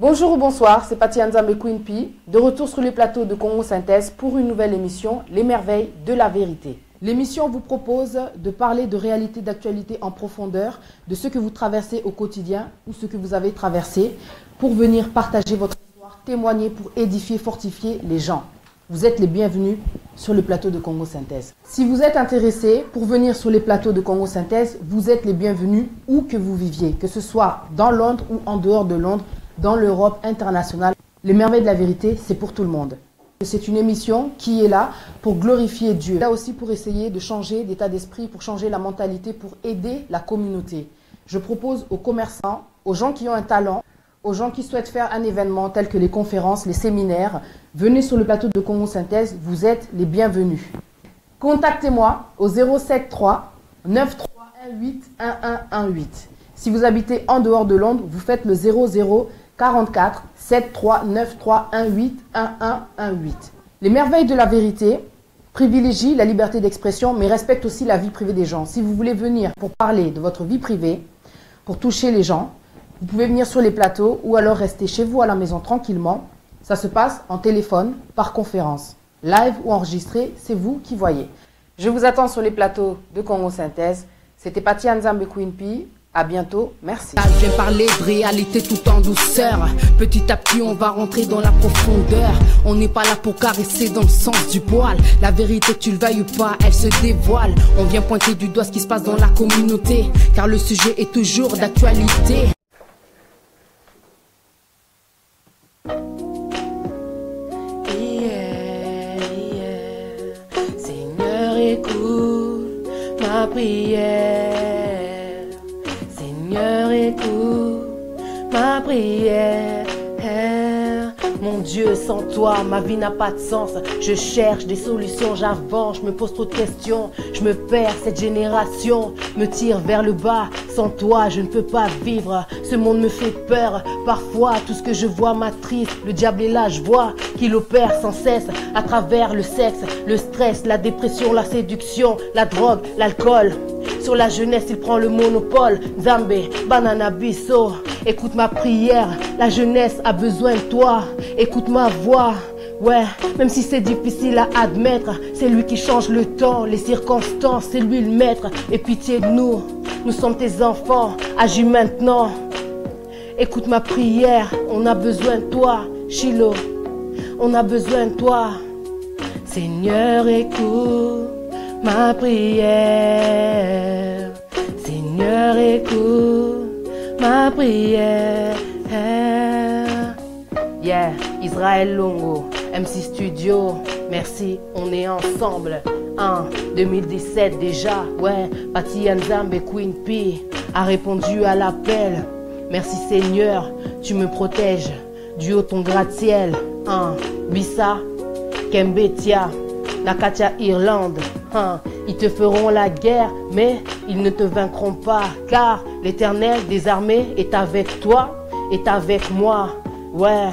Bonjour ou bonsoir, c'est Paty Nzambe Queen P, de retour sur les plateaux de Congo Synthèse pour une nouvelle émission, Les Merveilles de la Vérité. L'émission vous propose de parler de réalité d'actualité en profondeur, de ce que vous traversez au quotidien ou ce que vous avez traversé, pour venir partager votre histoire, témoigner pour édifier, fortifier les gens. Vous êtes les bienvenus sur le plateau de Congo Synthèse. Si vous êtes intéressé pour venir sur les plateaux de Congo Synthèse, vous êtes les bienvenus où que vous viviez, que ce soit dans Londres ou en dehors de Londres, dans l'Europe internationale. Les Merveilles de la Vérité, c'est pour tout le monde. C'est une émission qui est là pour glorifier Dieu. Là aussi pour essayer de changer d'état d'esprit, pour changer la mentalité, pour aider la communauté. Je propose aux commerçants, aux gens qui ont un talent, aux gens qui souhaitent faire un événement tel que les conférences, les séminaires, venez sur le plateau de Congo Synthèse, vous êtes les bienvenus. Contactez-moi au 073 9318 1118. Si vous habitez en dehors de Londres, vous faites le 00 44 7393 18 1118. Les Merveilles de la Vérité privilégient la liberté d'expression, mais respectent aussi la vie privée des gens. Si vous voulez venir pour parler de votre vie privée, pour toucher les gens, vous pouvez venir sur les plateaux ou alors rester chez vous à la maison tranquillement. Ça se passe en téléphone, par conférence. Live ou enregistré, c'est vous qui voyez. Je vous attends sur les plateaux de Congo Synthèse. C'était Paty Nzambe Queen P. À bientôt, merci. Je viens parler de réalité tout en douceur. Petit à petit on va rentrer dans la profondeur. On n'est pas là pour caresser dans le sens du poil. La vérité tu le veuilles ou pas, elle se dévoile. On vient pointer du doigt ce qui se passe dans la communauté, car le sujet est toujours d'actualité. Seigneur écoute ma prière. Seigneur, écoute ma prière. Mon Dieu, sans toi, ma vie n'a pas de sens. Je cherche des solutions, j'avance, je me pose trop de questions. Je me perds, cette génération me tire vers le bas. Sans toi, je ne peux pas vivre. Ce monde me fait peur. Parfois, tout ce que je vois m'attriste. Le diable est là, je vois qu'il opère sans cesse à travers le sexe, le stress, la dépression, la séduction, la drogue, l'alcool. Sur la jeunesse, il prend le monopole. Nzambe, Banana Bisso, écoute ma prière. La jeunesse a besoin de toi. Écoute ma voix. Ouais, même si c'est difficile à admettre, c'est lui qui change le temps, les circonstances, c'est lui le maître. Et pitié de nous, nous sommes tes enfants. Agis maintenant. Écoute ma prière. On a besoin de toi, Shiloh. On a besoin de toi. Seigneur, écoute ma prière. Seigneur, écoute ma prière. Yeah, Israël Longo, MC Studio, merci, on est ensemble. 2017 déjà, ouais, Paty Nzambe Queen P a répondu à l'appel. Merci Seigneur, tu me protèges du haut ton gratte-ciel. Bissa, Kembetia, Nakatia Irlande. Ils te feront la guerre, mais ils ne te vaincront pas, car l'Éternel des armées est avec toi, est avec moi. Ouais,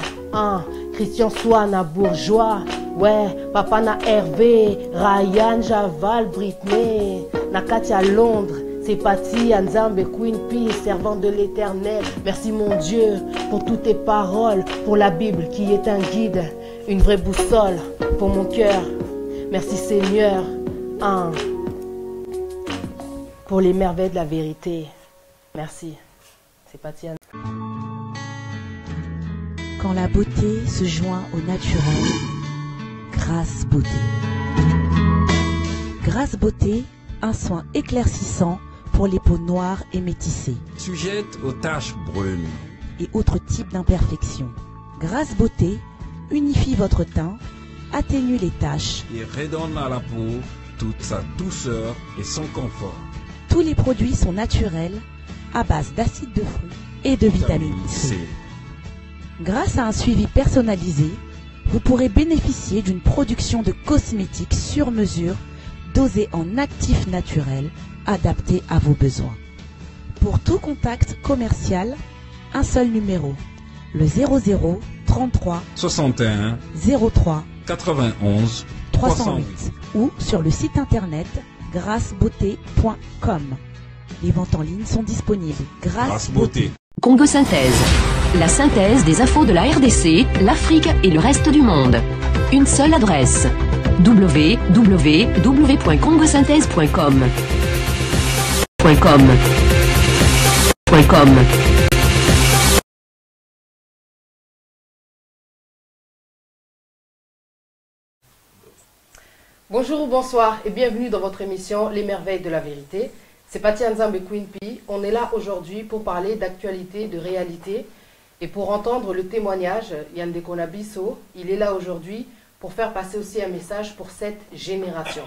Christian Swana Bourgeois. Ouais, Papa na Hervé, Ryan Javal, Britney, Nakatia Londres. C'est Paty Nzambe Queen P, servant de l'Éternel. Merci mon Dieu pour toutes tes paroles, pour la Bible qui est un guide, une vraie boussole pour mon cœur. Merci Seigneur. Pour les merveilles de la vérité. Merci. C'est Paty Nzambe. Quand la beauté se joint au naturel, Grâce Beauté. Grâce Beauté, un soin éclaircissant pour les peaux noires et métissées. Sujette aux taches brunes et autres types d'imperfections. Grâce Beauté unifie votre teint, atténue les taches et redonne à la peau toute sa douceur et son confort. Tous les produits sont naturels, à base d'acide de fruits et de vitamine C. Grâce à un suivi personnalisé, vous pourrez bénéficier d'une production de cosmétiques sur mesure, dosée en actifs naturels, adaptés à vos besoins. Pour tout contact commercial, un seul numéro, le 00 33 61 03 91 308 ou sur le site internet grâcebeauté.com. Les ventes en ligne sont disponibles. Grâce Beauté. Congo Synthèse. La synthèse des infos de la RDC, l'Afrique et le reste du monde. Une seule adresse. www.congosynthèse.com. Bonjour ou bonsoir et bienvenue dans votre émission Les Merveilles de la Vérité. C'est Paty Nzambe Queen P. On est là aujourd'hui pour parler d'actualité, de réalité et pour entendre le témoignage. Yande Konabiso, il est là aujourd'hui pour faire passer aussi un message pour cette génération.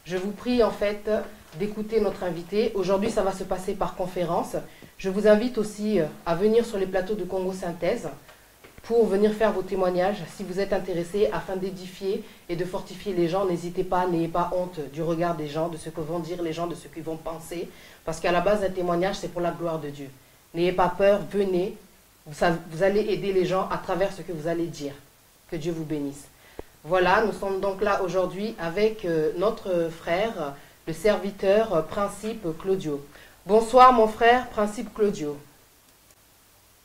Je vous prie en fait d'écouter notre invité. Aujourd'hui, ça va se passer par conférence. Je vous invite aussi à venir sur les plateaux de Congo Synthèse pour venir faire vos témoignages. Si vous êtes intéressé afin d'édifier et de fortifier les gens, n'hésitez pas, n'ayez pas honte du regard des gens, de ce que vont dire les gens, de ce qu'ils vont penser. Parce qu'à la base, un témoignage, c'est pour la gloire de Dieu. N'ayez pas peur, venez. Vous allez aider les gens à travers ce que vous allez dire. Que Dieu vous bénisse. Voilà, nous sommes donc là aujourd'hui avec notre frère, le serviteur Principe Claudio. Bonsoir mon frère Principe Claudio.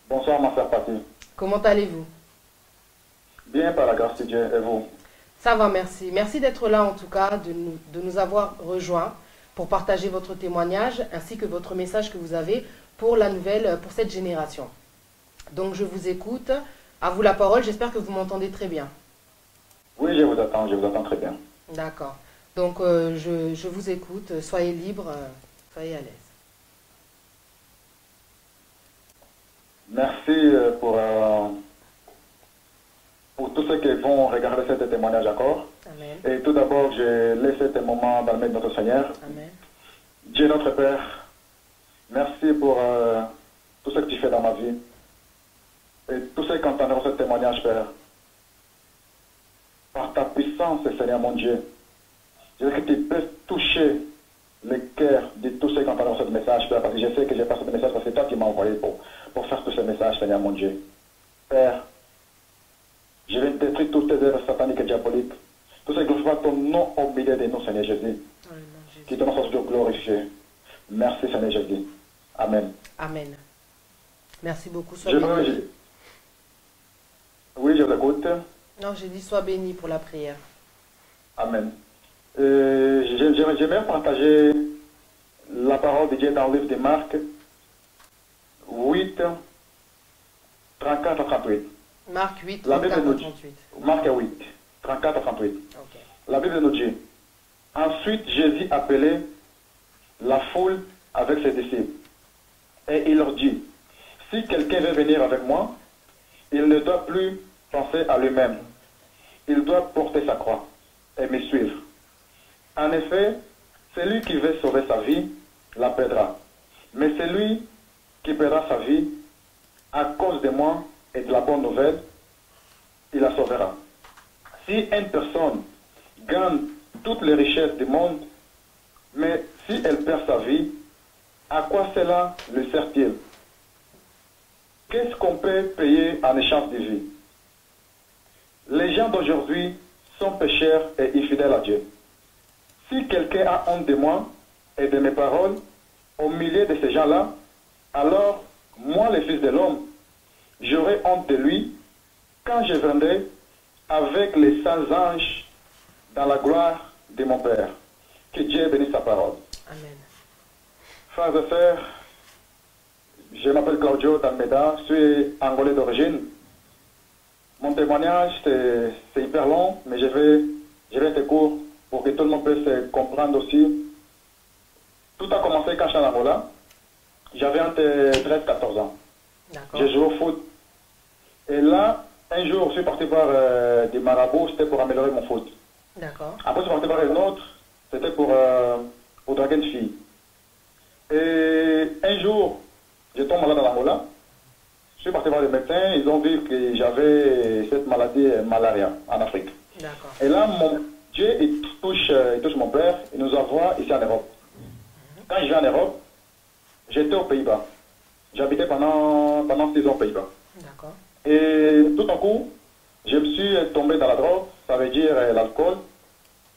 Bonsoir ma sœur Paty. Comment allez-vous? Bien par la grâce de Dieu, et vous? Ça va, merci. Merci d'être là en tout cas, de nous avoir rejoints pour partager votre témoignage ainsi que votre message que vous avez pour la nouvelle, pour cette génération. Donc je vous écoute, à vous la parole, j'espère que vous m'entendez très bien. Oui, je vous attends très bien. D'accord. Donc je vous écoute, soyez libre, soyez à l'aise. Merci pour tous ceux qui vont regarder ce témoignage encore. Amen. Et tout d'abord, je laisse ce moment dans le main de notre Seigneur. Amen. Dieu notre Père, merci pour tout ce que tu fais dans ma vie. Et tous ceux qui entendront ce témoignage, Père. Par ta puissance, Seigneur mon Dieu, je veux que tu puisses toucher le cœur de tous ceux qui entendront ce message, Père, parce que je sais que j'ai pas ce message, parce que c'est toi qui m'as envoyé pour faire tous ces messages, Seigneur mon Dieu. Père, je vais détruire toutes tes œuvres sataniques et diaboliques. Tout ce qui glorifie ton nom au milieu de nous, Seigneur Jésus. Qui te notre Dieu glorifié. Merci, Seigneur Jésus. Amen. Amen. Merci beaucoup. Oui, je l'écoute. Non, j'ai dit sois béni pour la prière. Amen. J'aimerais partager la parole de Dieu dans le livre de Marc 8, 34 à 38. Marc 8, 34 à 38. Marc 8, 34 à 38. Okay. La Bible nous dit, ensuite Jésus appelait la foule avec ses disciples. Et il leur dit, si quelqu'un veut venir avec moi, il ne doit plus penser à lui-même. Il doit porter sa croix et me suivre. En effet, celui qui veut sauver sa vie la perdra. Mais celui qui perdra sa vie à cause de moi et de la bonne nouvelle, il la sauvera. Si une personne gagne toutes les richesses du monde, mais si elle perd sa vie, à quoi cela le sert-il? Qu'est-ce qu'on peut payer en échange de vie? Les gens d'aujourd'hui sont pécheurs et infidèles à Dieu. Si quelqu'un a honte de moi et de mes paroles, au milieu de ces gens-là, alors, moi, le Fils de l'homme, j'aurai honte de lui quand je viendrai avec les saints anges dans la gloire de mon Père. Que Dieu bénisse sa parole. Amen. Frères et sœurs, je m'appelle Claudio Dalmeda, je suis angolais d'origine. Mon témoignage, c'est hyper long, mais je vais être court pour que tout le monde puisse comprendre aussi. Tout a commencé quand j'étais en Angola. J'avais entre 13 et 14 ans. J'ai joué au foot. Et là, un jour, je suis parti voir des marabouts, c'était pour améliorer mon foot. Après, je suis parti voir un autre, c'était pour draguer une fille. Et un jour, je tombe malade en Angola. Je suis parti voir les médecins, ils ont vu que j'avais cette maladie, malaria, en Afrique. Et là, mon Dieu, il touche mon père, il nous envoie ici en Europe. Quand je vais en Europe, j'étais aux Pays-Bas. J'habitais pendant 6 ans aux Pays-Bas. Et tout d'un coup, je me suis tombé dans la drogue, ça veut dire l'alcool,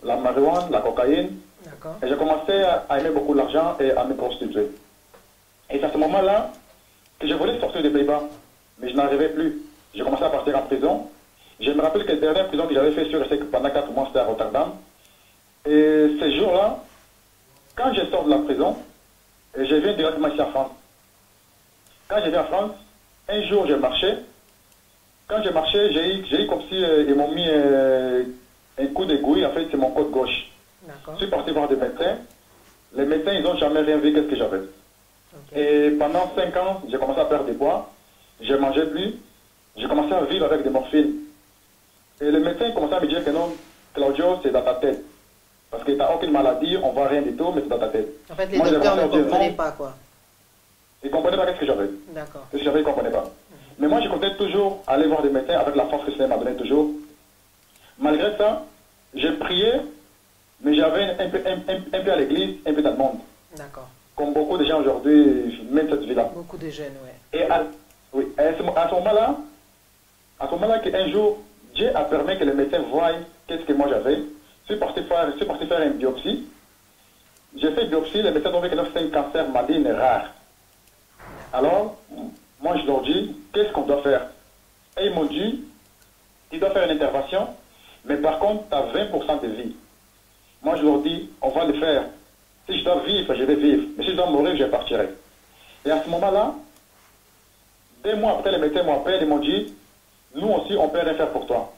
la marijuana, la cocaïne. Et j'ai commencé à aimer beaucoup l'argent et à me prostituer. Et c'est à ce moment-là que je voulais sortir des Pays-Bas. mais je n'arrivais plus. J'ai commencé à partir en prison. Je me rappelle que la dernière prison que j'avais fait sur pendant 4 mois, c'était à Rotterdam. Et ces jours-là, quand je sors de la prison, et je viens directement ici en France. Quand je viens en France, un jour j'ai marché. Quand j'ai marché, j'ai eu comme si ils m'ont mis un coup d'aiguille. En fait, c'est mon côte gauche. Je suis parti voir des médecins. Les médecins, ils n'ont jamais rien vu, qu'est-ce que j'avais. Et pendant 5 ans, j'ai commencé à perdre des poids. Je ne mangeais plus. J'ai commencé à vivre avec des morphines. Et les médecins commençaient à me dire que non, Claudio, c'est dans ta tête. Parce que tu n'as aucune maladie, on ne voit rien du tout, mais c'est dans ta tête. En fait, les docteurs ne comprenaient pas, quoi. Ils ne comprenaient pas qu'est-ce que j'avais. D'accord. Qu'est-ce que j'avais, ils ne comprenaient pas. Mais moi, je comptais toujours aller voir des médecins avec la force que cela m'a donné toujours. Malgré ça, j'ai prié, mais j'avais un peu à l'église, un peu dans le monde. D'accord. Comme beaucoup de gens aujourd'hui mènent cette vie-là. Beaucoup de jeunes, oui. Et à ce moment-là, qu'un jour, Dieu a permis que les médecins voient qu'est-ce que moi j'avais. Je suis parti faire une biopsie. J'ai fait une biopsie, les médecins ont vu que c'est un cancer maligne rare. Alors, moi je leur dis, qu'est-ce qu'on doit faire? Et ils m'ont dit, tu dois faire une intervention, mais par contre, tu as 20% de vie. Moi je leur dis, on va le faire. Si je dois vivre, je vais vivre. Mais si je dois mourir, je partirai. Et à ce moment-là, 2 mois après, les médecins m'ont appelé et m'ont dit, nous aussi, on ne peut rien faire pour toi.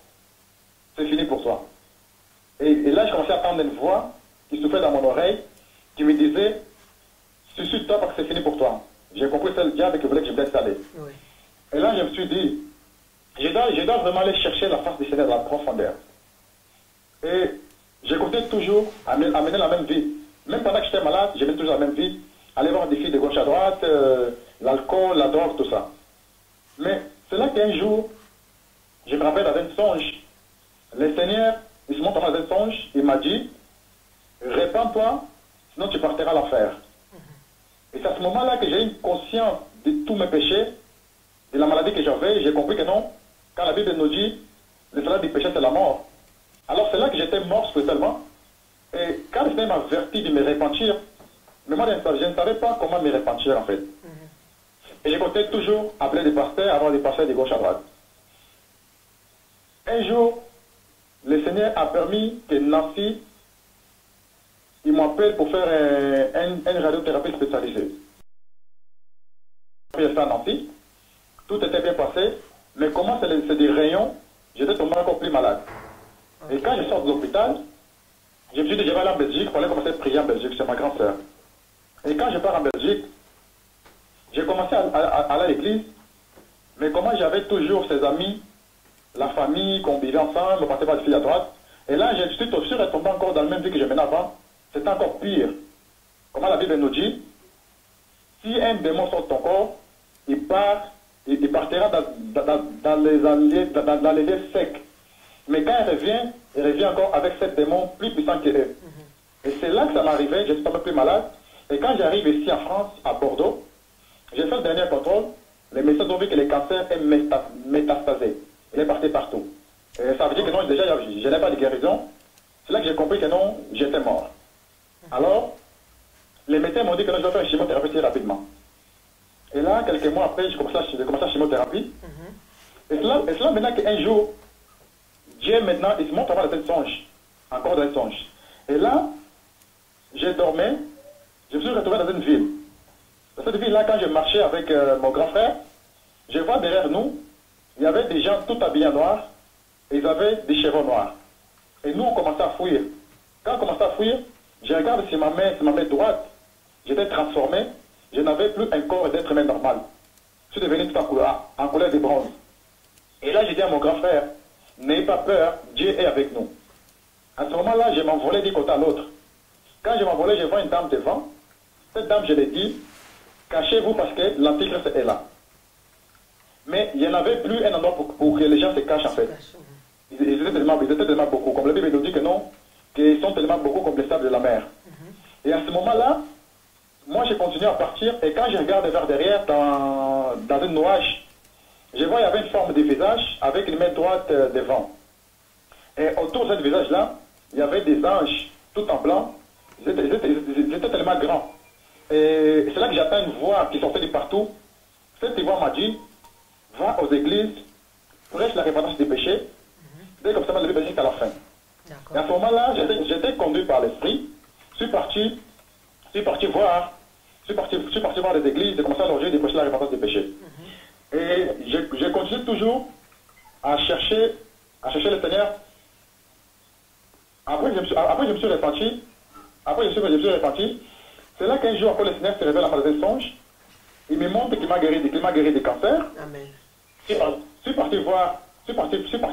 C'est fini pour toi. Et là, je commençais à entendre une voix qui soufflait dans mon oreille, qui me disait, suicide-toi parce que c'est fini pour toi. J'ai compris que c'est le diable qui voulait que je me laisse aller. Oui. Et là, je me suis dit, je dois vraiment aller chercher la face du Seigneur dans la profondeur. Et j'ai continué toujours à mener la même vie. Même pendant que j'étais malade, j'ai mené toujours la même vie. Aller voir des filles de gauche à droite, l'alcool, la drogue, tout ça. Mais c'est là qu'un jour, je me rappelle avec un songe. Le Seigneur, il se montre dans un songe, il m'a dit, répands-toi, sinon tu partiras à l'enfer. Et c'est à ce moment-là que j'ai eu conscience de tous mes péchés, de la maladie que j'avais. J'ai compris que non, quand la Bible nous dit, le salaire du péché c'est la mort. Alors c'est là que j'étais mort spirituellement. Et quand le Seigneur m'a averti de me repentir, mais moi je ne savais pas comment me repentir en fait. Et j'ai continué toujours à appeler des pasteurs, à avoir des pasteurs de gauche à droite. Un jour, le Seigneur a permis que Nancy, il m'appelle pour faire une radiothérapie spécialisée. J'ai fait à Nancy, tout était bien passé, mais comment c'est des rayons, j'étais tombé encore plus malade. Et quand je sors de l'hôpital, je me suis dit, je vais aller en Belgique, il fallait commencer à prier en Belgique, c'est ma grande sœur. Et quand je pars en Belgique, j'ai commencé à aller à l'église, mais comment j'avais toujours ses amis, la famille, qu'on vivait ensemble, on passait pas de filles à droite. Et là, je suis sûr de tomber encore dans le même vie que je menais avant. C'est encore pire. Comment la Bible nous dit, si un démon sort de ton corps, il partira dans les lieux secs. Mais quand il revient encore avec 7 démons plus puissants que eux. Et c'est là que ça m'arrivait, je suis un peu plus malade. Et quand j'arrive ici en France, à Bordeaux, j'ai fait le dernier contrôle. Les médecins ont vu que le cancer est métastasé. Il est parti partout. Et ça veut dire que non, déjà, je n'ai pas de guérison. C'est là que j'ai compris que non, j'étais mort. Alors, les médecins m'ont dit que non, je dois faire une chimiothérapie très rapidement. Et là, quelques mois après, j'ai commencé la chimiothérapie. Et cela maintenant qu'un jour, Dieu maintenant, il se montre avant dans un songe. Encore dans un songe. Et là, j'ai dormi, je me suis retrouvé dans une ville. Dans cette ville-là, quand je marchais avec mon grand frère, je vois derrière nous, il y avait des gens tout habillés en noir, et ils avaient des cheveux noirs. Et nous, on commençait à fuir. Quand on commençait à fuir, je regarde sur ma main droite, j'étais transformé, je n'avais plus un corps d'être humain normal. Je suis devenu tout en couleur de bronze. Et là, j'ai dit à mon grand frère, n'ayez pas peur, Dieu est avec nous. À ce moment-là, je m'envolais d'un côté à l'autre. Quand je m'envolais, je vois une dame devant. Cette dame, je lui ai dit, cachez-vous parce que l'antichrist est là. Mais il n'y en avait plus un endroit pour que les gens se cachent en fait. Ils étaient tellement beaucoup. Comme la Bible nous dit que non, qu'ils sont tellement beaucoup comme les sables de la mer. Et à ce moment-là, moi j'ai continué à partir et quand je regarde vers derrière dans un nuage, je vois qu'il y avait une forme de visage avec une main droite devant. Et autour de ce visage-là, il y avait des anges tout en blanc. Ils étaient tellement grands. Et c'est là que j'entends une voix qui sortait de partout. Cette voix m'a dit, va aux églises, prêche la repentance des péchés, dès comme ça, va lever jusqu'à la fin. Et à ce moment-là, j'étais conduit par l'esprit, je suis parti voir les églises, j'ai commencé à leur dire de prêcher la repentance des péchés. Et je continue toujours à chercher le Seigneur. Après, je me suis repenti. C'est là qu'un jour, après le Seigneur se révèle à travers des songes. Il me montre qu'il m'a guéri des cancers. Amen. Je suis parti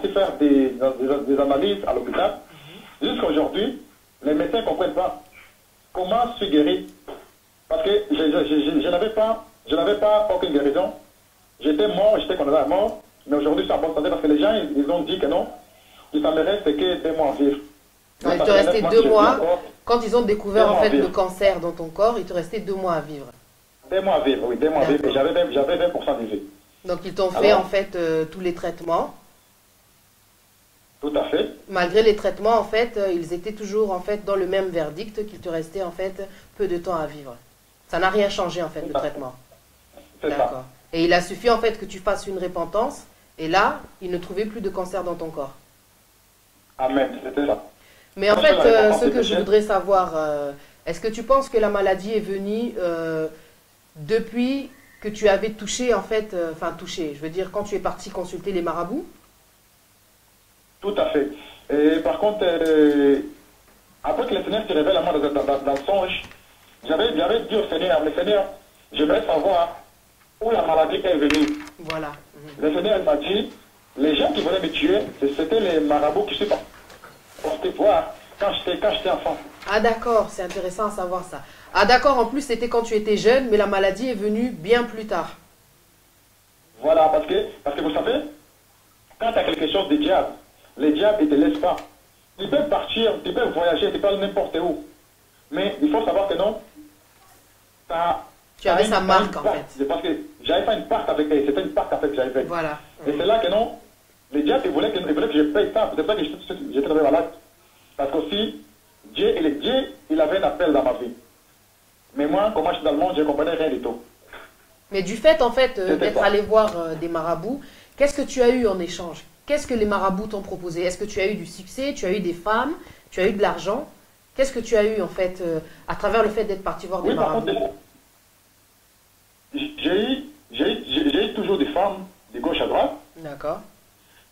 faire des analyses à l'hôpital. Jusqu'à aujourd'hui, les médecins ne comprennent pas comment je suis guéri. Parce que je n'avais pas aucune guérison. J'étais mort, j'étais condamné à mort. Mais aujourd'hui, je suis en bonne santé parce que les gens, ils ont dit que non. Il ne me reste que 2 mois à vivre. Donc, il te restait 2 mois. Quand ils ont découvert en fait le cancer dans ton corps, il te restait 2 mois à vivre. 2 mois à vivre, oui, 2 mois à vivre. Et j'avais 20% de vie. Donc, ils t'ont fait en fait tous les traitements. Tout à fait. Malgré les traitements, en fait, ils étaient toujours en fait dans le même verdict qu'il te restait en fait peu de temps à vivre. Ça n'a rien changé en fait le traitement. D'accord. Et il a suffi en fait que tu fasses une repentance et là, il ne trouvait plus de cancer dans ton corps. Amen, c'était ça. Mais en fait, ce que je voudrais savoir, est-ce que tu penses que la maladie est venue depuis que tu avais touché en fait, touché, je veux dire quand tu es parti consulter les marabouts? Tout à fait. Et par contre, après que le Seigneur se révèle à moi dans le songe, j'avais dit au Seigneur, le Seigneur, je vais savoir où la maladie est venue. Voilà. Le Seigneur m'a dit, les gens qui voulaient me tuer, c'était les marabouts qui sont portés voir quand j'étais enfant. Ah d'accord, c'est intéressant à savoir ça. Ah d'accord, en plus c'était quand tu étais jeune, mais la maladie est venue bien plus tard. Voilà, parce que vous savez, quand tu as quelque chose de diable, les diables ne te laissent pas. Ils peuvent partir, ils peuvent voyager, ils peuvent aller n'importe où. Mais il faut savoir que non, tu avais sa marque en fait. Parce que j'avais pas une part avec elle, c'était une part avec que j'avais fait. Voilà. Et c'est là que non, les diables ils voulaient que je paye ça, c'est pour ça que j'étais tombé malade. Parce qu'aussi, Dieu, il avait un appel dans ma vie. Mais moi, comment je suis dans le monde, je ne comprenais rien du tout. Mais du fait en fait d'être allé voir des marabouts, qu'est-ce que tu as eu en échange? Qu'est-ce que les marabouts t'ont proposé? Est-ce que tu as eu du succès? Tu as eu des femmes? Tu as eu de l'argent? Qu'est-ce que tu as eu en fait à travers le fait d'être parti voir des marabouts? J'ai eu toujours des femmes de gauche à droite. D'accord.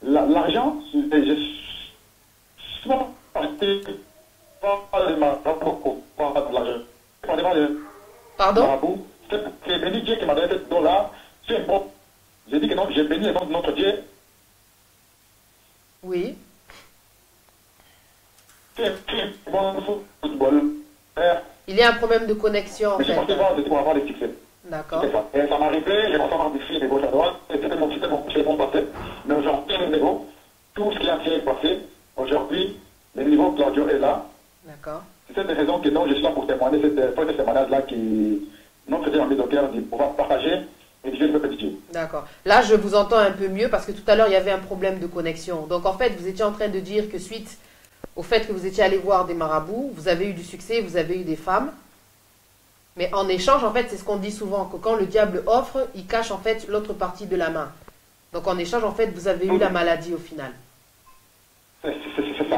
L'argent, je suis pas parti par les marabouts pour avoir de l'argent. Pardon? C'est béni Dieu qui m'a donné $7. C'est bon. J'ai dit que non, j'ai béni le nom de notre Dieu. Oui. Il y a un problème de connexion en fait. Pour avoir des succès. D'accord. Et ça m'arrivait, j'ai commencé à avoir des filles de gauche à droite, et c'était mon passé. Mais aujourd'hui, le niveau, tout ce qui a été passé, aujourd'hui, le niveau Claudio est là. D'accord. C'est cette raison que non, je suis là pour témoigner, pour ce témoignage-là qui, notre Dieu a mis au cœur de pouvoir partager et de le petit Dieu. D'accord. Là, je vous entends un peu mieux parce que tout à l'heure, il y avait un problème de connexion. Donc, en fait, vous étiez en train de dire que suite au fait que vous étiez allé voir des marabouts, vous avez eu du succès, vous avez eu des femmes. Mais en échange, en fait, c'est ce qu'on dit souvent, que quand le diable offre, il cache en fait l'autre partie de la main. Donc, en échange, en fait, vous avez eu la maladie au final. Et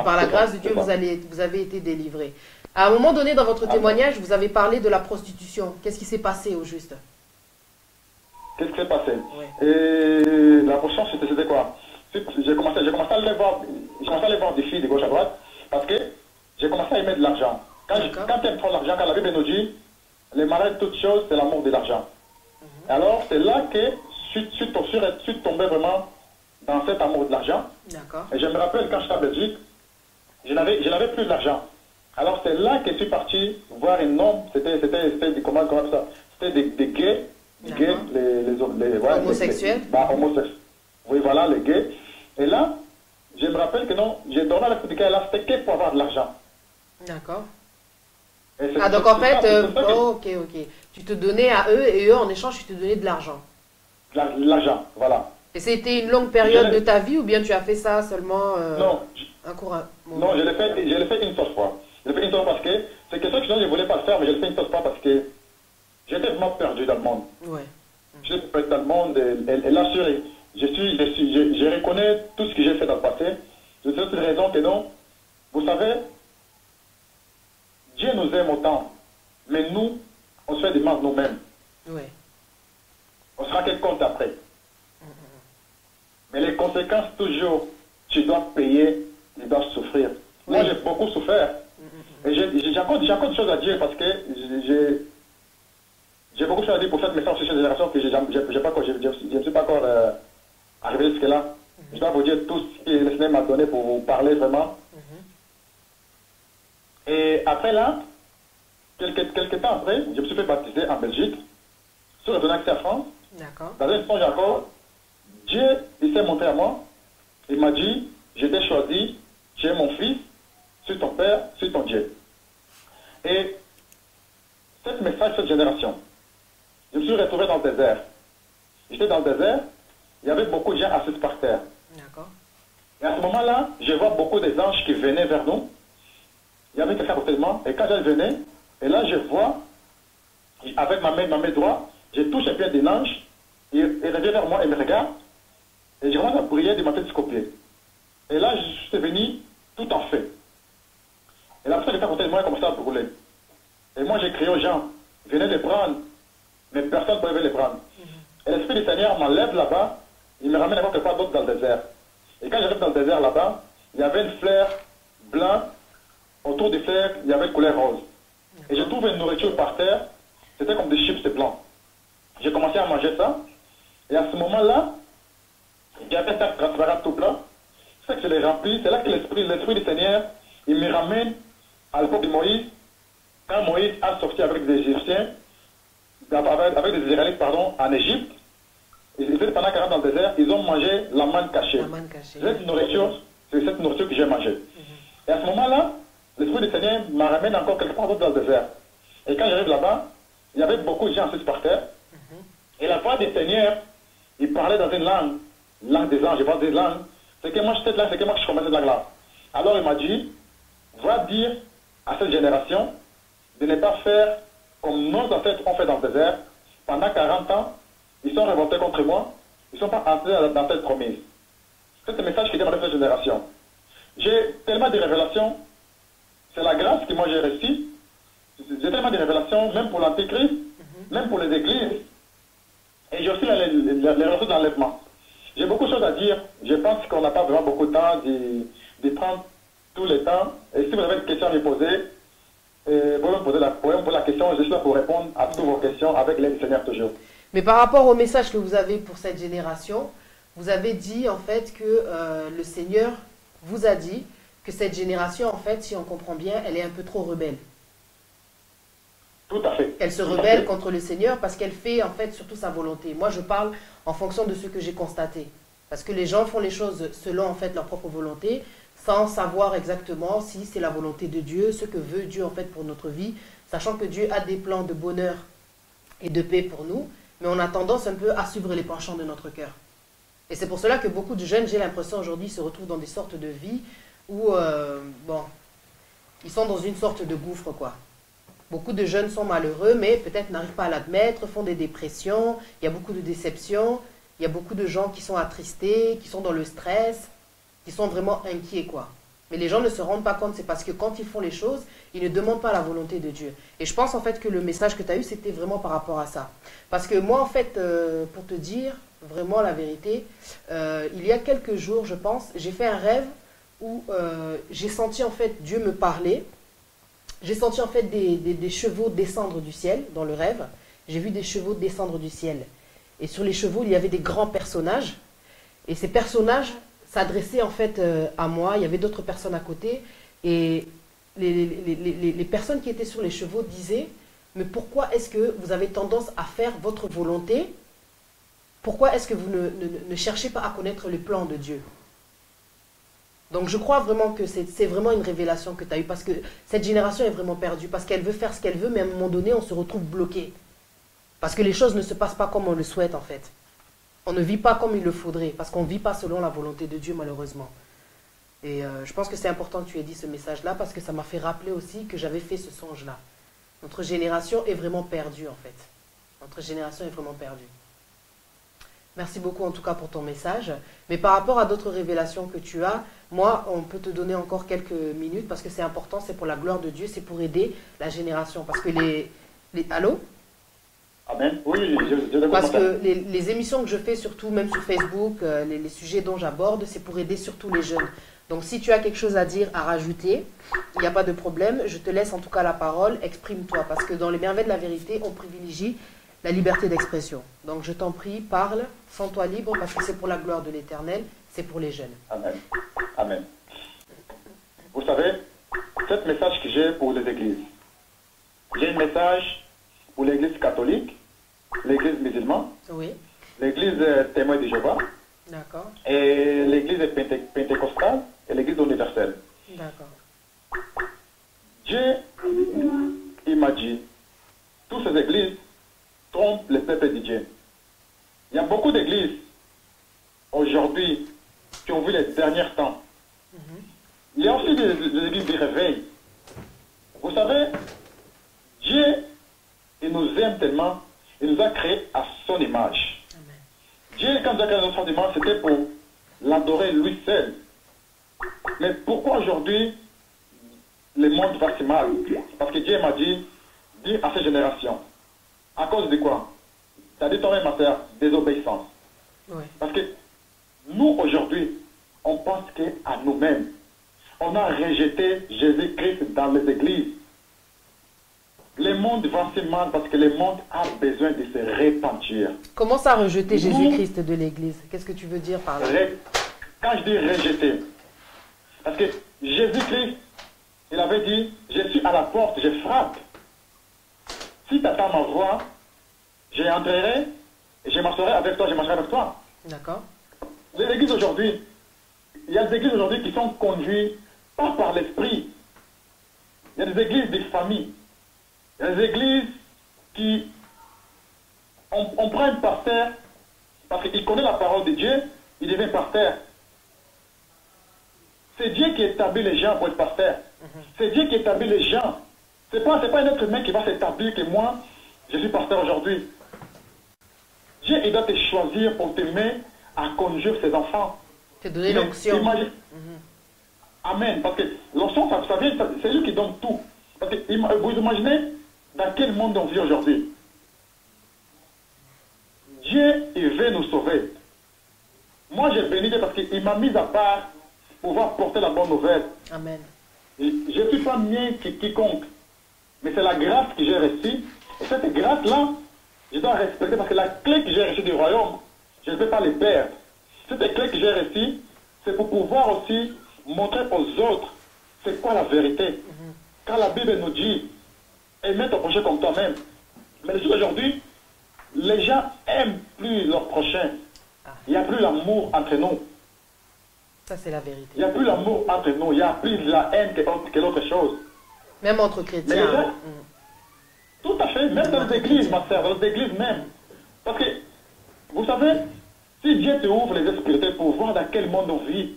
par la grâce de Dieu, vous avez été délivré. À un moment donné, dans votre témoignage, vous avez parlé de la prostitution. Qu'est-ce qui s'est passé au juste? Qu'est-ce qui s'est passé? Oui. Et la prostitution, c'était quoi? J'ai commencé à aller voir des filles de gauche à droite parce que j'ai commencé à aimer de l'argent. Quand tu aimes trop l'argent, quand la Bible nous dit, les malades, toutes choses, c'est l'amour de l'argent. Alors, c'est là que je suis tombé vraiment dans cet amour de l'argent. Et je me rappelle quand j'étais en Belgique, je n'avais plus d'argent. Alors, c'est là que je suis parti voir un homme, c'était comment ça? C'était des gays, homosexuels. Homosexuels. Oui, voilà, les gays. Et là, je me rappelle que non, j'ai donné à la petite gars là, c'était que pour avoir de l'argent. D'accord. Ah, donc en fait, ok. Tu te donnais à eux et eux, en échange, tu te donnais de l'argent. L'argent, voilà. Et c'était une longue période de ta vie ou bien tu as fait ça seulement non, un court non, je l'ai fait une seule fois. Je l'ai fait une seule fois parce que c'est quelque chose que je ne voulais pas le faire, mais je l'ai fait une seule fois parce que j'étais vraiment perdu dans le monde. Ouais. J'étais perdu dans le monde et là, je reconnais tout ce que j'ai fait dans le passé. Je sais une raison que non. Vous savez, Dieu nous aime autant, mais nous, on se fait des mal nous-mêmes. Oui. On se rend compte après. Mais les conséquences, toujours, tu dois payer, tu dois souffrir. Oui. Moi, j'ai beaucoup souffert. Et j'ai encore des choses à dire parce que j'ai beaucoup de choses à dire pour cette message sur cette génération que je ne suis pas encore arrivé jusque-là. Je dois vous dire tout ce que le Seigneur m'a donné pour vous parler vraiment. Et après là, quelques temps après, je me suis fait baptiser en Belgique, sur le accès à France. Dans un songe encore, Dieu, il s'est montré à moi, il m'a dit, je t'ai choisi, tu es mon fils, suis ton père, suis ton Dieu. Et cette message, cette génération, je me suis retrouvé dans le désert. J'étais dans le désert, il y avait beaucoup de gens assis par terre. Et à ce moment-là, je vois beaucoup des anges qui venaient vers nous. Il y avait quelqu'un à côté de moi, et quand je venais, et là je vois, avec ma main droite, je touche un pied d'un ange, il revient vers moi et me regarde, et je commence à prier de ma tête jusqu'au pied. Et là, je suis venu tout en feu. Et la personne qui était à côté de moi a commencé à brûler. Et moi, j'ai crié aux gens, venez les prendre, mais personne ne pouvait les prendre. Et l'Esprit du Seigneur m'enlève là-bas, il me ramène à quelque part d'autre dans le désert. Et quand j'arrive dans le désert là-bas, il y avait une fleur blanche, autour des fleurs, il y avait une couleur rose. Et je trouve une nourriture par terre, c'était comme des chips blancs. J'ai commencé à manger ça, et à ce moment-là, il y avait un sac transparent tout blanc, c'est que je l'ai rempli, c'est là que l'Esprit du Seigneur, il me ramène à l'époque de Moïse, quand Moïse a sorti avec des Égyptiens, avec des Israélites, pardon, en Égypte, ils étaient pendant 40 ans dans le désert, ils ont mangé la manne cachée. Cette nourriture, c'est cette nourriture que j'ai mangée. Et à ce moment-là, l'Esprit du Seigneur me ramène encore quelque part d'autre dans le désert. Et quand j'arrive là-bas, il y avait beaucoup de gens assis par terre. Et la voix du Seigneur, il parlait dans une langue des anges, je parle des langues. C'est que moi, cette langue, c'est que moi que je commençais cette langue-là. Alors il m'a dit, va dire à cette génération de ne pas faire comme nos ancêtres ont fait dans le désert. Pendant 40 ans, ils sont révoltés contre moi. Ils ne sont pas entrés dans cette promise. C'est ce message qui est dans cette génération. J'ai tellement de révélations. C'est la grâce que moi j'ai reçue. J'ai tellement de révélations, même pour l'Antéchrist, même pour les églises. Et j'ai aussi les révélations d'enlèvement. J'ai beaucoup de choses à dire. Je pense qu'on n'a pas vraiment beaucoup de temps de prendre tout le temps. Et si vous avez une question à me poser, vous pouvez me poser la question. Je suis là pour répondre à toutes vos questions avec l'aide du Seigneur toujours. Mais par rapport au message que vous avez pour cette génération, vous avez dit en fait que le Seigneur vous a dit que cette génération, en fait, si on comprend bien, elle est un peu trop rebelle. Tout à fait. Elle se rebelle contre le Seigneur parce qu'elle fait en fait surtout sa volonté. Moi, je parle en fonction de ce que j'ai constaté. Parce que les gens font les choses selon en fait leur propre volonté, sans savoir exactement si c'est la volonté de Dieu, ce que veut Dieu en fait pour notre vie, sachant que Dieu a des plans de bonheur et de paix pour nous, mais on a tendance un peu à suivre les penchants de notre cœur. Et c'est pour cela que beaucoup de jeunes, j'ai l'impression aujourd'hui, se retrouvent dans des sortes de vies où, ils sont dans une sorte de gouffre, quoi. Beaucoup de jeunes sont malheureux, mais peut-être n'arrivent pas à l'admettre, font des dépressions, il y a beaucoup de déceptions, il y a beaucoup de gens qui sont attristés, qui sont dans le stress, qui sont vraiment inquiets, quoi. Mais les gens ne se rendent pas compte, c'est parce que quand ils font les choses, ils ne demandent pas la volonté de Dieu. Et je pense en fait que le message que tu as eu, c'était vraiment par rapport à ça. Parce que moi, en fait, pour te dire vraiment la vérité, il y a quelques jours, je pense, j'ai fait un rêve où j'ai senti en fait Dieu me parler. J'ai senti en fait des chevaux descendre du ciel dans le rêve. J'ai vu des chevaux descendre du ciel. Et sur les chevaux, il y avait des grands personnages. Et ces personnages s'adressaient en fait à moi. Il y avait d'autres personnes à côté. Et les personnes qui étaient sur les chevaux disaient « Mais pourquoi est-ce que vous avez tendance à faire votre volonté? Pourquoi est-ce que vous ne cherchez pas à connaître le plan de Dieu ?» Donc je crois vraiment que c'est vraiment une révélation que tu as eue, parce que cette génération est vraiment perdue, parce qu'elle veut faire ce qu'elle veut, mais à un moment donné, on se retrouve bloqué. Parce que les choses ne se passent pas comme on le souhaite en fait. On ne vit pas comme il le faudrait, parce qu'on ne vit pas selon la volonté de Dieu malheureusement. Et je pense que c'est important que tu aies dit ce message-là, parce que ça m'a fait rappeler aussi que j'avais fait ce songe-là. Notre génération est vraiment perdue en fait. Notre génération est vraiment perdue. Merci beaucoup en tout cas pour ton message. Mais par rapport à d'autres révélations que tu as, moi, on peut te donner encore quelques minutes parce que c'est important, c'est pour la gloire de Dieu, c'est pour aider la génération. Parce que Allô? Amen. Oui, je parce que les émissions que je fais, surtout même sur Facebook, les sujets dont j'aborde, c'est pour aider surtout les jeunes. Donc si tu as quelque chose à dire, à rajouter, il n'y a pas de problème. Je te laisse en tout cas la parole, exprime-toi. Parce que dans les merveilles de la vérité, on privilégie la liberté d'expression. Donc je t'en prie, parle, sens-toi libre parce que c'est pour la gloire de l'Éternel, c'est pour les jeunes. Amen. Amen. Vous savez, c'est le message que j'ai pour les églises. J'ai un message pour l'église catholique, l'église musulmane, oui. L'église témoin de Jéhovah, d'accord. Et l'église pentecostale et l'église universelle. D'accord. Dieu, il m'a dit, toutes ces églises trompent le peuple de Dieu. Il y a beaucoup d'églises aujourd'hui qui ont vu les derniers temps. Il y a aussi des églises de réveil. Vous savez, Dieu, il nous aime tellement, il nous a créés à son image. Amen. Dieu, quand il a créé à son image, c'était pour l'adorer lui seul. Mais pourquoi aujourd'hui le monde va si mal? Parce que Dieu m'a dit, dis à cette génération. À cause de quoi? Tu as dit toi-même, ma sœur, désobéissance. Oui. Parce que nous, aujourd'hui, on pense qu'à nous-mêmes. On a rejeté Jésus-Christ dans les églises. Le monde va si mal parce que le monde a besoin de se repentir. Comment ça rejeter Jésus-Christ de l'église? Qu'est-ce que tu veux dire par là? Quand je dis rejeter, parce que Jésus-Christ, il avait dit, je suis à la porte, je frappe. Si tu attends ma voix, je entrerai et je m'asseorai avec toi, je marcherai avec toi. D'accord. Les églises aujourd'hui, il y a des églises aujourd'hui qui sont conduites pas par l'esprit. Il y a des églises de famille. Il y a des églises qui... On prend un pasteur parce qu'il connaît la parole de Dieu, il devient pasteur. C'est Dieu qui établit les gens pour être pasteur. C'est Dieu qui établit les gens. C'est pas un être humain qui va s'établir que moi, je suis pasteur aujourd'hui. Dieu, il doit te choisir pour t'aimer à conduire ses enfants. Te donner l'onction. Amen. Parce que l'onction, ça vient, c'est lui qui donne tout. Parce que vous imaginez dans quel monde on vit aujourd'hui. Dieu, il veut nous sauver. Moi, j'ai béni Dieu parce qu'il m'a mis à part pour pouvoir porter la bonne nouvelle. Amen. Je ne suis pas mieux que quiconque. Mais c'est la grâce que j'ai reçue. Et cette grâce-là, je dois respecter parce que la clé que j'ai reçue du royaume, je ne peux pas les perdre. Cette clé que j'ai reçue, c'est pour pouvoir aussi montrer aux autres c'est quoi la vérité. Quand la Bible nous dit, aimez ton prochain comme toi-même. Mais aujourd'hui, les gens aiment plus leur prochain. Il n'y a plus l'amour entre nous. Ça, c'est la vérité. Il n'y a plus l'amour entre nous. Il y a plus la haine que l'autre chose. Même entre chrétiens. Gens, tout à fait. Même dans les églises, ma sœur, dans les églises même. Parce que, vous savez, si Dieu te ouvre les esprits pour voir dans quel monde on vit,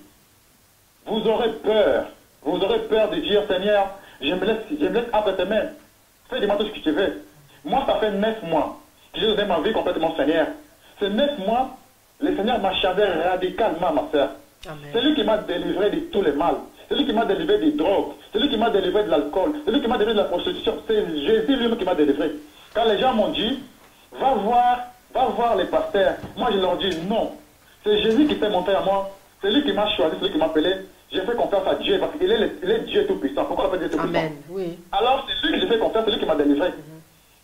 vous aurez peur. Vous aurez peur de dire, Seigneur, je me laisse entre tes mains. Fais de moi tout ce que tu veux. Moi, ça fait 9 mois que j'ai donné ma vie complètement au Seigneur. Ces 9 mois, le Seigneur m'a changé radicalement, ma sœur. C'est lui qui m'a délivré de tous les mal. C'est lui qui m'a délivré des drogues. C'est lui qui m'a délivré de l'alcool. C'est lui qui m'a délivré de la prostitution. C'est Jésus lui-même qui m'a délivré. Quand les gens m'ont dit, va voir les pasteurs. Moi, je leur dis non. C'est Jésus qui s'est montré à moi. C'est lui qui m'a choisi, c'est lui qui m'a appelé. J'ai fait confiance à Dieu parce qu'il est Dieu tout-puissant. Pourquoi on appelle Dieu tout-puissant? Amen, oui. Alors, c'est lui que j'ai fait confiance, c'est lui qui m'a délivré.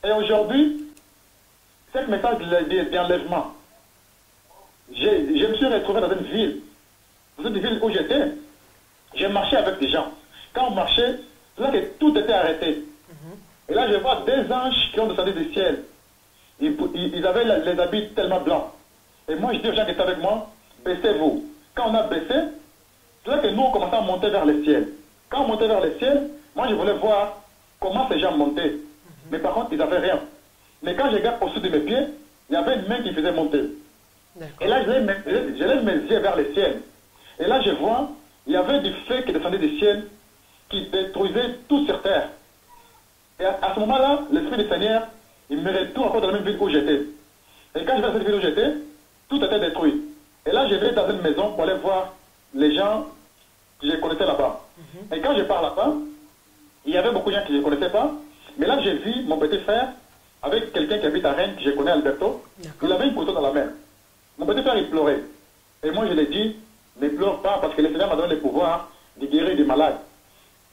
Et aujourd'hui, cette message d'enlèvement, je me suis retrouvé dans une ville. Dans une ville où j'étais, j'ai marché avec des gens. Quand on marchait, c'est là que tout était arrêté. Et là, je vois 2 anges qui ont descendu du ciel. Ils avaient les habits tellement blancs. Et moi, je dis aux gens qui étaient avec moi, baissez-vous. Quand on a baissé, c'est là que nous, on commençait à monter vers le ciel. Quand on montait vers le ciel, moi, je voulais voir comment ces gens montaient. Mais par contre, ils n'avaient rien. Mais quand je regarde au-dessus de mes pieds, il y avait une main qui faisait monter. Et là, je lève mes yeux vers le ciel. Et là, je vois, il y avait du feu qui descendait du ciel, qui détruisait tout sur terre. Et à ce moment-là, l'Esprit du Seigneur, il me retourne encore dans la même ville où j'étais. Et quand je vais dans cette ville où j'étais, tout était détruit. Et là, je vais dans une maison pour aller voir les gens que je connaissais là-bas. Et quand je pars là-bas, il y avait beaucoup de gens que je ne connaissais pas. Mais là, j'ai vu mon petit frère avec quelqu'un qui habite à Rennes, que je connais, Alberto. Il avait une couteau dans la main. Mon petit frère, il pleurait. Et moi, je lui ai dit, ne pleure pas, parce que le Seigneur m'a donné le pouvoir de guérir des malades.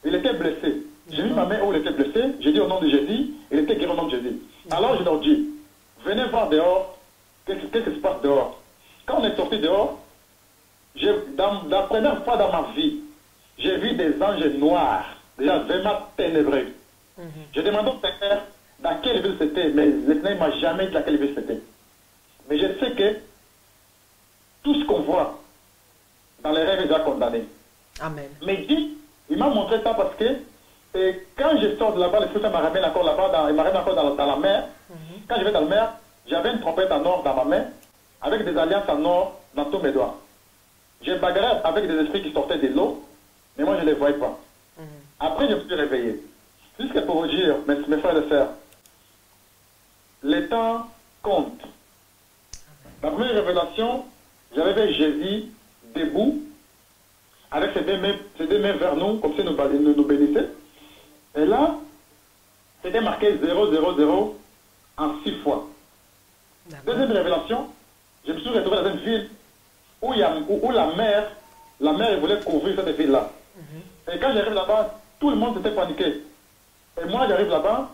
Il était blessé. J'ai vu ma main où il était blessé. J'ai dit au nom de Jésus, il était guéri au nom de Jésus. Alors, je leur dis, venez voir dehors, qu'est-ce qui se passe dehors. Quand on est sorti dehors, la première fois dans ma vie, j'ai vu des anges noirs, déjà vraiment ténébreux. Je demandais au Seigneur dans quelle ville c'était, mais le Seigneur ne m'a jamais dit dans quelle ville c'était. Mais je sais que tout ce qu'on voit dans les rêves est déjà condamné. Amen. Mais il m'a montré ça parce que quand je sors de là-bas, le Seigneur m'a ramené encore là-bas, il m'a ramené encore dans la mer. Quand je vais dans la mer, j'avais une trompette en or dans ma main, avec des alliances en or dans tous mes doigts. J'ai bagarré avec des esprits qui sortaient de l'eau, mais moi je ne les voyais pas. Après, je me suis réveillé. Juste pour vous dire, mes frères et sœurs, les temps comptent. La première révélation, j'avais vu Jésus debout, avec ses deux mains vers nous, comme si nous bénissait. Et là, c'était marqué 000 en 6 fois. Deuxième révélation, je me suis retrouvé dans une ville où la mer voulait couvrir cette ville-là. Et quand j'arrive là-bas, tout le monde s'était paniqué. Et moi, j'arrive là-bas,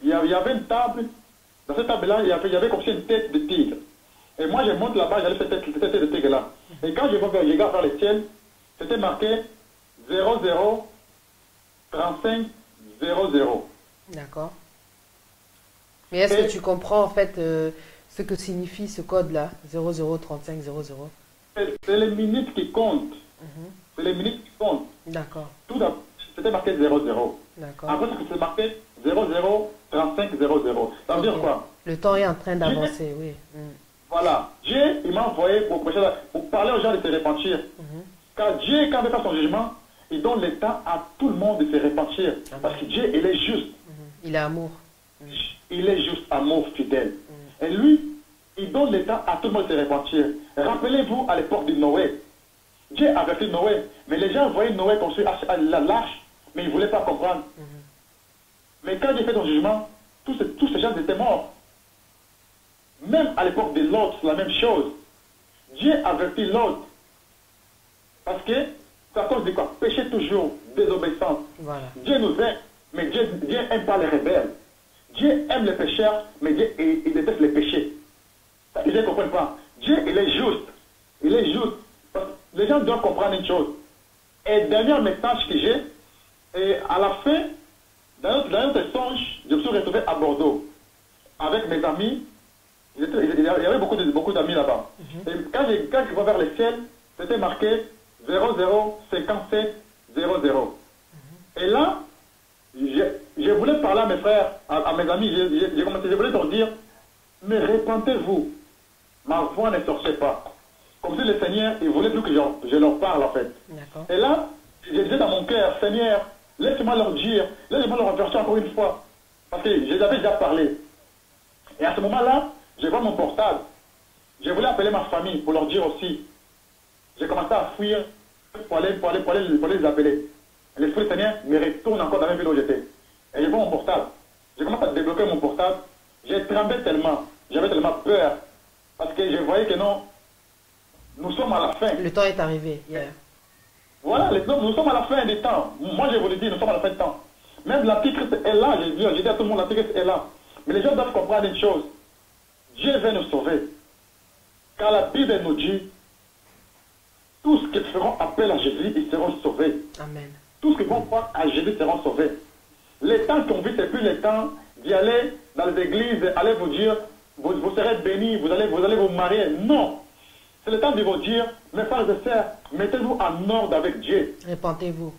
il y avait une table. Dans cette table-là, il y avait comme si une tête de tigre. Et moi, je monte là-bas, j'allais cette tête de tigre-là. Et quand je regarde vers le ciel, c'était marqué 003500. D'accord. Mais est-ce que tu comprends en fait ce que signifie ce code-là, 003500? C'est les minutes qui comptent. C'est les minutes qui comptent. D'accord. Tout d'abord, c'était marqué 00. D'accord. Après, c'est marqué 003500. Ça veut dire quoi? Le temps est en train d'avancer, oui. Voilà. Dieu, il m'a envoyé pour parler aux gens de se repentir. Car Dieu, quand il fait son jugement, il donne le temps à tout le monde de se repentir. Parce que Dieu, il est juste. Il est amour. Il est juste amour fidèle. Et lui, il donne le temps à tout le monde de se repentir. Rappelez-vous à l'époque de Noé. Dieu avait fait Noé. Mais les gens voyaient Noé construire l'arche, mais ils ne voulaient pas comprendre. Mais quand Dieu fait son jugement, tous ces gens étaient morts. Même à l'époque de Lot, c'est la même chose. Dieu avertit Lot. Parce que, c'est à cause de quoi? Péché toujours, désobéissance. Voilà. Dieu nous aime, mais Dieu n'aime pas les rebelles. Dieu aime les pécheurs, mais Dieu il déteste les péchés. Ça, les gens ne comprennent pas. Dieu, il est juste. Il est juste. Parce que les gens doivent comprendre une chose. Et dernier message que j'ai, et à la fin, dans notre songe, je me suis retrouvé à Bordeaux avec mes amis. Il y avait beaucoup d'amis là-bas. Et quand je vois vers le ciel, c'était marqué 005700. Et là, je voulais parler à mes frères, à mes amis, je voulais leur dire, mais repentez-vous. Ma voix ne sortait pas. Comme si le Seigneur, il voulait plus que je leur parle en fait. Et là, je disais dans mon cœur, Seigneur, laisse-moi leur dire, laisse-moi leur avertir encore une fois. Parce que je les avais déjà parlé. Et à ce moment-là, je vois mon portable. Je voulais appeler ma famille pour leur dire aussi. J'ai commencé à fuir pour aller les appeler. L'Esprit du Seigneur me retourne encore dans la ville où j'étais. Et je vois mon portable. Je commence à débloquer mon portable. J'ai tremblé tellement. J'avais tellement peur. Parce que je voyais que non, nous sommes à la fin. Le temps est arrivé. Voilà, nous sommes à la fin des temps. Moi, je vous le dis, nous sommes à la fin du temps. Même l'Antichrist est là. J'ai dit à tout le monde, l'Antichrist est là. Mais les gens doivent comprendre une chose. Dieu veut nous sauver. Car la Bible nous dit, tous ceux qui feront appel à Jésus, ils seront sauvés. Amen. Tous ceux qui vont croire à Jésus seront sauvés. Les temps qu'on vit, ce n'est plus le temps d'y aller dans les églises, aller vous dire, vous serez bénis, vous allez vous marier. Non. C'est le temps de vous dire, mes frères et sœurs, mettez-vous en ordre avec Dieu. Répentez-vous.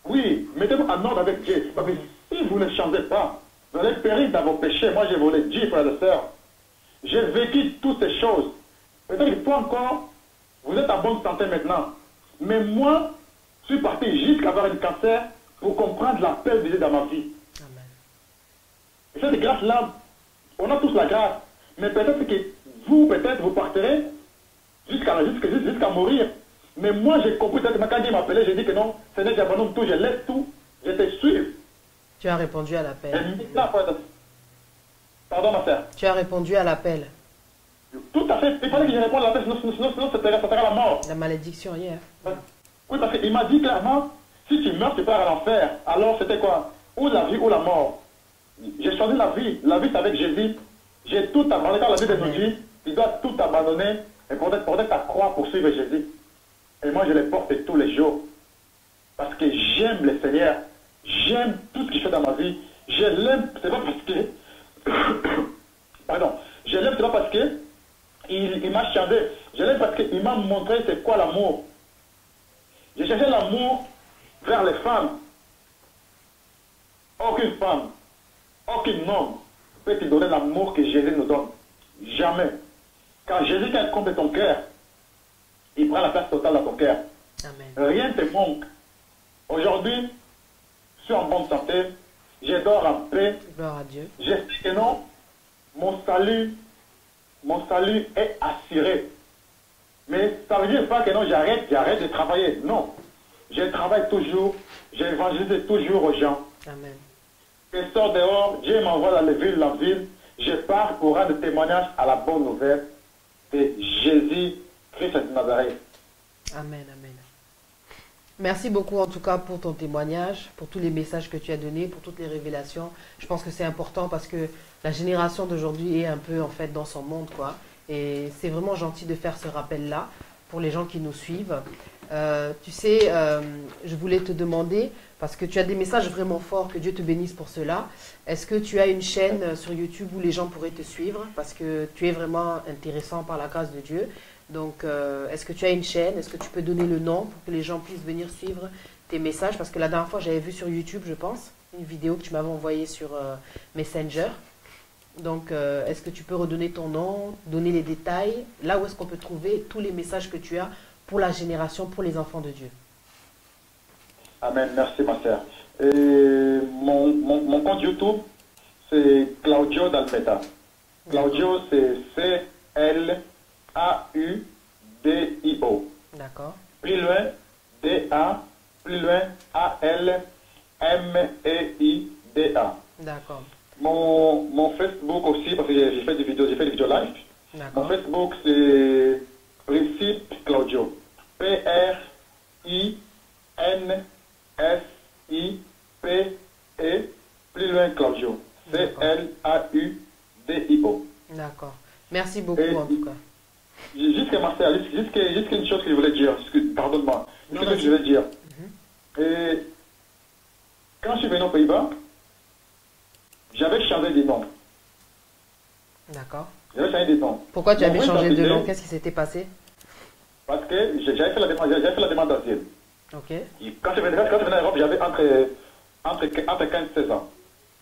Oui, mettez-vous en ordre avec Dieu. Parce que si vous ne changez pas, vous allez périr dans vos péchés. Moi, je vous le dis, frères et sœurs. J'ai vécu toutes ces choses. Peut-être qu'il faut encore, vous êtes en bonne santé maintenant. Mais moi, je suis parti jusqu'à avoir un cancer pour comprendre la paix de Dieu dans ma vie. Amen. Et cette grâce-là, on a tous la grâce. Mais peut-être que vous, peut-être, vous partirez jusqu'à mourir. Mais moi, j'ai compris, quand il m'appelait, j'ai dit que non, Seigneur, j'abandonne tout, je laisse tout, je te suis. Tu as répondu à l'appel. Pardon, ma soeur. Tu as répondu à l'appel. Tout à fait. Il fallait que je réponde à l'appel, sinon ça serait la mort. La malédiction hier. Oui, parce qu'il m'a dit clairement, si tu meurs, tu pars à l'enfer. Alors, c'était quoi? Ou la vie ou la mort. J'ai choisi la vie. La vie, c'est avec Jésus. J'ai tout abandonné. Quand la Bible nous dit, tu dois tout abandonner et porter ta croix pour suivre Jésus. Et moi, je les porte tous les jours. Parce que j'aime le Seigneur. J'aime tout ce qu'il fait dans ma vie. Je l'aime, c'est pas parce que... Pardon. Je l'aime, c'est pas parce que il m'a changé. Je l'aime parce qu'il m'a montré c'est quoi l'amour. J'ai cherché l'amour vers les femmes. Aucune femme, aucun homme peut te donner l'amour que Jésus nous donne. Jamais. Quand Jésus compte ton cœur, il prend la place totale dans ton cœur. Amen. Rien ne te manque. Aujourd'hui, je suis en bonne santé, je dors en paix. Gloire à Dieu. Je sais que non, mon salut est assuré. Mais ça veut dire pas que non, j'arrête de travailler. Non. Je travaille toujours, j'évangélise toujours aux gens. Amen. Je sors dehors, Dieu m'envoie dans les villes, la ville. Je pars pour rendre témoignage à la bonne nouvelle de Jésus Christ de Nazareth. Amen, amen. Merci beaucoup en tout cas pour ton témoignage, pour tous les messages que tu as donnés, pour toutes les révélations. Je pense que c'est important parce que la génération d'aujourd'hui est un peu en fait dans son monde, quoi. Et c'est vraiment gentil de faire ce rappel-là pour les gens qui nous suivent. Tu sais, je voulais te demander, parce que tu as des messages vraiment forts, que Dieu te bénisse pour cela. Est-ce que tu as une chaîne sur YouTube où les gens pourraient te suivre? Parce que tu es vraiment intéressant par la grâce de Dieu. Donc, est-ce que tu as une chaîne? Est-ce que tu peux donner le nom pour que les gens puissent venir suivre tes messages? Parce que la dernière fois, j'avais vu sur YouTube, je pense, une vidéo que tu m'avais envoyée sur Messenger. Donc, est-ce que tu peux redonner ton nom, donner les détails? Là où est-ce qu'on peut trouver tous les messages que tu as pour la génération, pour les enfants de Dieu? Amen, merci ma sœur. Mon compte YouTube, c'est Claudio D'Almeida. Claudio, c'est C-L-A-U-D-I-O. D'accord. Plus loin, D-A, plus loin, A-L-M-E-I-D-A. D'accord. Mon Facebook aussi, parce que j'ai fait des vidéos live. Mon Facebook, c'est Principe Claudio. P-R-I-N-S-I-P-E, plus loin Claudio. C-L-A-U-D-I-O. D'accord. Merci beaucoup en tout cas. Juste une chose que je voulais dire. Pardonne-moi. Ce que je voulais dire. Et quand je suis venu aux Pays-Bas, j'avais changé de nom. D'accord. J'avais changé de nom. Pourquoi tu avais changé de nom? Qu'est-ce qui s'était passé? Parce que j'avais fait la demande d'asile. Ok. Et quand je venais en Europe, j'avais entre 15 et 16 ans.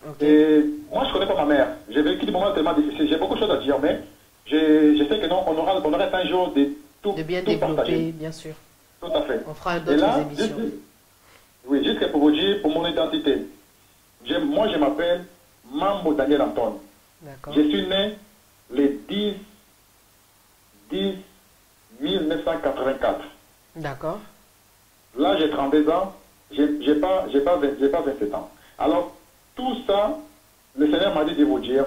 Okay. Et moi, je ne connais pas ma mère. J'ai vécu des moments tellement difficiles. J'ai beaucoup de choses à dire, mais je sais que non, on aura un jour de tout de bien tout développer, partager. Bien sûr. Tout à fait. On fera d'autres émissions. Oui, juste pour vous dire, pour mon identité. Moi, je m'appelle Mambo Daniel Anton. Je suis né le 10 1984. D'accord. Là, j'ai 32 ans. J'ai pas 27 ans. Alors, tout ça, le Seigneur m'a dit de vous dire.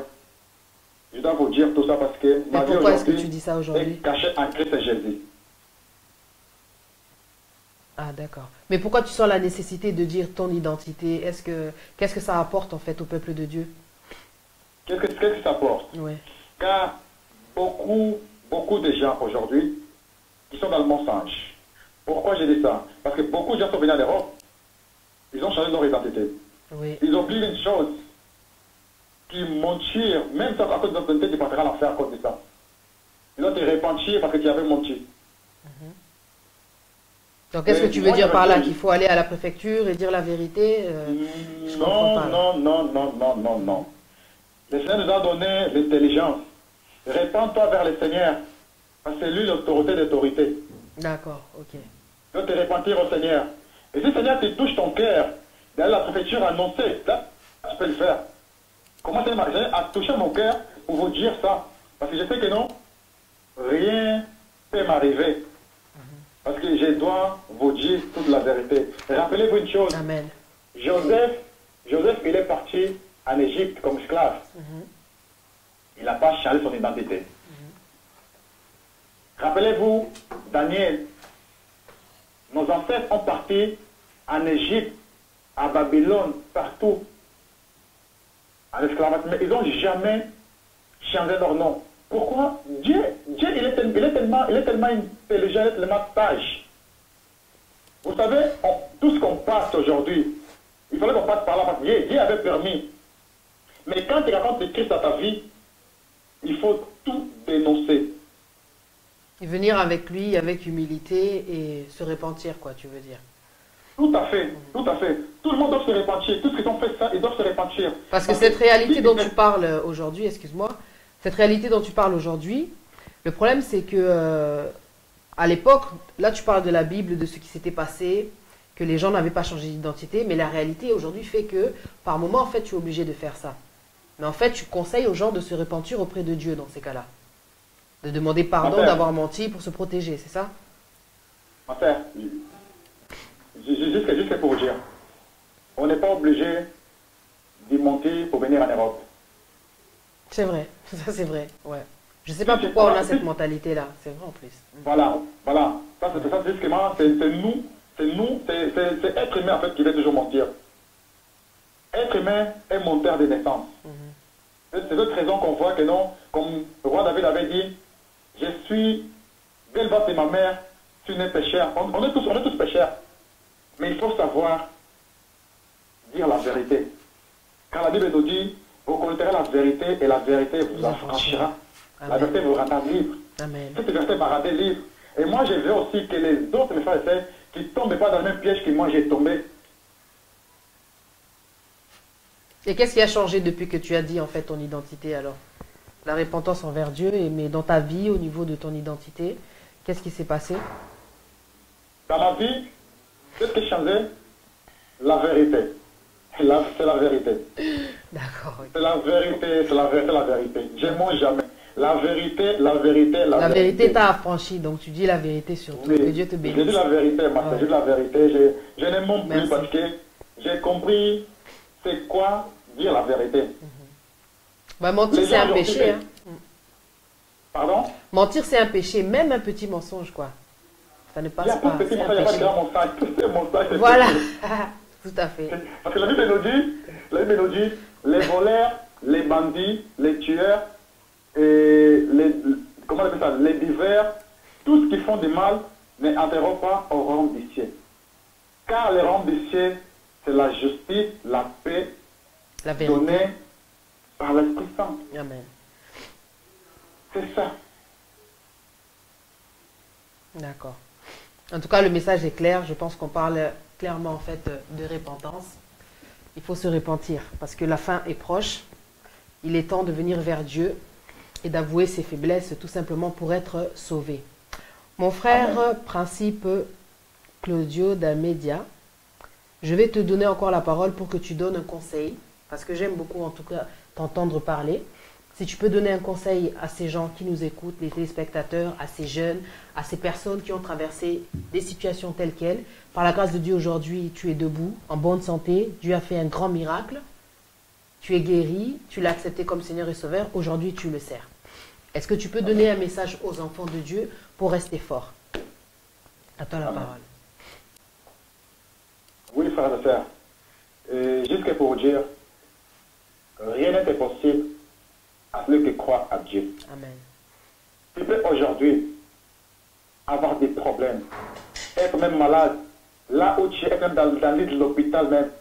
Je dois vous dire tout ça parce que ma vie pourquoi est-ce que tu dis ça aujourd'hui? Est cachée en Christ Jésus. Ah, d'accord. Mais pourquoi tu sens la nécessité de dire ton identité? Qu'est-ce que ça apporte en fait au peuple de Dieu? Qu'est-ce que ça apporte? Oui. Car beaucoup de gens aujourd'hui, ils sont dans le mensonge. Pourquoi j'ai dit ça? Parce que beaucoup de gens sont venus en Europe, ils ont changé leur identité. Oui. Ils oublient une chose, qui mentir, même ça à cause de ton identité, tu partiras à l'enfer à cause de ça. Ils doivent te repentir parce que tu avais menti. Donc, qu'est-ce que tu veux dire par là? Qu'il faut aller à la préfecture et dire la vérité? Non. Le Seigneur nous a donné l'intelligence. Répands-toi vers le Seigneur. Parce que c'est lui l'autorité. D'accord, ok. Tu dois te repentir au Seigneur. Et si le Seigneur te touche ton cœur, d'aller à la préfecture annoncer, là, tu peux le faire. Commencez à toucher mon cœur pour vous dire ça. Parce que je sais que non, rien ne peut m'arriver. Parce que je dois vous dire toute la vérité. Rappelez-vous une chose. Amen. Joseph, il est parti en Égypte comme esclave. Il n'a pas changé son identité. Rappelez-vous, Daniel, nos ancêtres ont parti en Égypte, à Babylone, partout, en esclavage, mais ils n'ont jamais changé leur nom. Pourquoi? Dieu il est tellement intelligent, il est tellement sage. Vous savez, tout ce qu'on passe aujourd'hui, il fallait qu'on passe par là, parce que Dieu avait permis. Mais quand tu racontes Christ à ta vie, il faut tout dénoncer. Et venir avec lui, avec humilité et se repentir, quoi, tu veux dire. Tout à fait, tout à fait. Tout le monde doit se repentir. Tous ceux qui ont fait ça, ils doivent se repentir. Parce que cette réalité dont tu parles aujourd'hui, excuse-moi, cette réalité dont tu parles aujourd'hui, le problème c'est que à l'époque, là tu parles de la Bible, de ce qui s'était passé, que les gens n'avaient pas changé d'identité, mais la réalité aujourd'hui fait que par moment en fait tu es obligé de faire ça. Mais en fait tu conseilles aux gens de se repentir auprès de Dieu dans ces cas-là. De demander pardon d'avoir menti pour se protéger, c'est ça? Ma frère, juste pour vous dire, on n'est pas obligé de mentir pour venir en Europe. C'est vrai, ça c'est vrai, ouais. Je ne sais pas pourquoi on a cette mentalité-là, c'est vrai en plus. Voilà. Ça c'est justement, c'est être humain en fait qui veut toujours mentir. Être humain est menteur de naissance. C'est cette raison qu'on voit que non, comme le roi David avait dit, je suis, dès le ventre de ma mère, tu n'es pécheur. On est tous pécheurs. Mais il faut savoir dire la vérité. Quand la Bible nous dit, vous connaîtrez la vérité et la vérité vous affranchira. La vérité vous rendra libre. Amen. Cette vérité m'a rendu libre. Et moi, je veux aussi que les autres, mes frères et sœurs, qui ne tombent pas dans le même piège que moi j'ai tombé. Et qu'est-ce qui a changé depuis que tu as dit en fait ton identité alors? La repentance envers Dieu, mais dans ta vie, au niveau de ton identité, qu'est-ce qui s'est passé? Dans ma vie, qu'est-ce qui changeait? La vérité. C'est la vérité. D'accord. Okay. C'est la vérité, c'est la vérité. Je ne mens jamais. La vérité, la vérité, la vérité. La vérité t'a affranchi, donc tu dis la vérité surtout. Oui. Que Dieu te bénisse. Je dis la vérité, ma soeur, je dis la vérité. Je ne mens plus parce que j'ai compris c'est quoi dire la vérité. Bah, mentir, c'est un péché. Hein. Pardon? Mentir, c'est un péché, même un petit mensonge, quoi. Ça ne passe pas. Il n'y a pas de petit mensonge, tout est mensonge. Voilà, tout à fait. Parce que la Bible nous dit, les voleurs, les bandits, les tueurs, et comment on appelle ça, les divers, tous qui font du mal n'entreront pas au royaume des cieux. Car le royaume des cieux, c'est la justice, la paix, la donnée par l'Esprit Saint. Amen. C'est ça. D'accord. En tout cas, le message est clair. Je pense qu'on parle clairement en fait de repentance. Il faut se repentir parce que la fin est proche. Il est temps de venir vers Dieu et d'avouer ses faiblesses tout simplement pour être sauvé. Mon frère, Amen. Principe Claudio D'Amedia, je vais te donner encore la parole pour que tu donnes un conseil parce que j'aime beaucoup en tout cas t'entendre parler. Si tu peux donner un conseil à ces gens qui nous écoutent, les téléspectateurs, à ces jeunes, à ces personnes qui ont traversé des situations telles quelles. Par la grâce de Dieu, aujourd'hui, tu es debout, en bonne santé. Dieu a fait un grand miracle. Tu es guéri, tu l'as accepté comme Seigneur et Sauveur. Aujourd'hui, tu le sers. Est-ce que tu peux donner un message aux enfants de Dieu pour rester forts? À toi la parole. Oui, frère et sœur. Juste pour vous dire, rien n'est possible à ceux qui croient à Dieu. Amen. Tu peux aujourd'hui avoir des problèmes, être même malade, là où tu es, même dans le lit de l'hôpital même.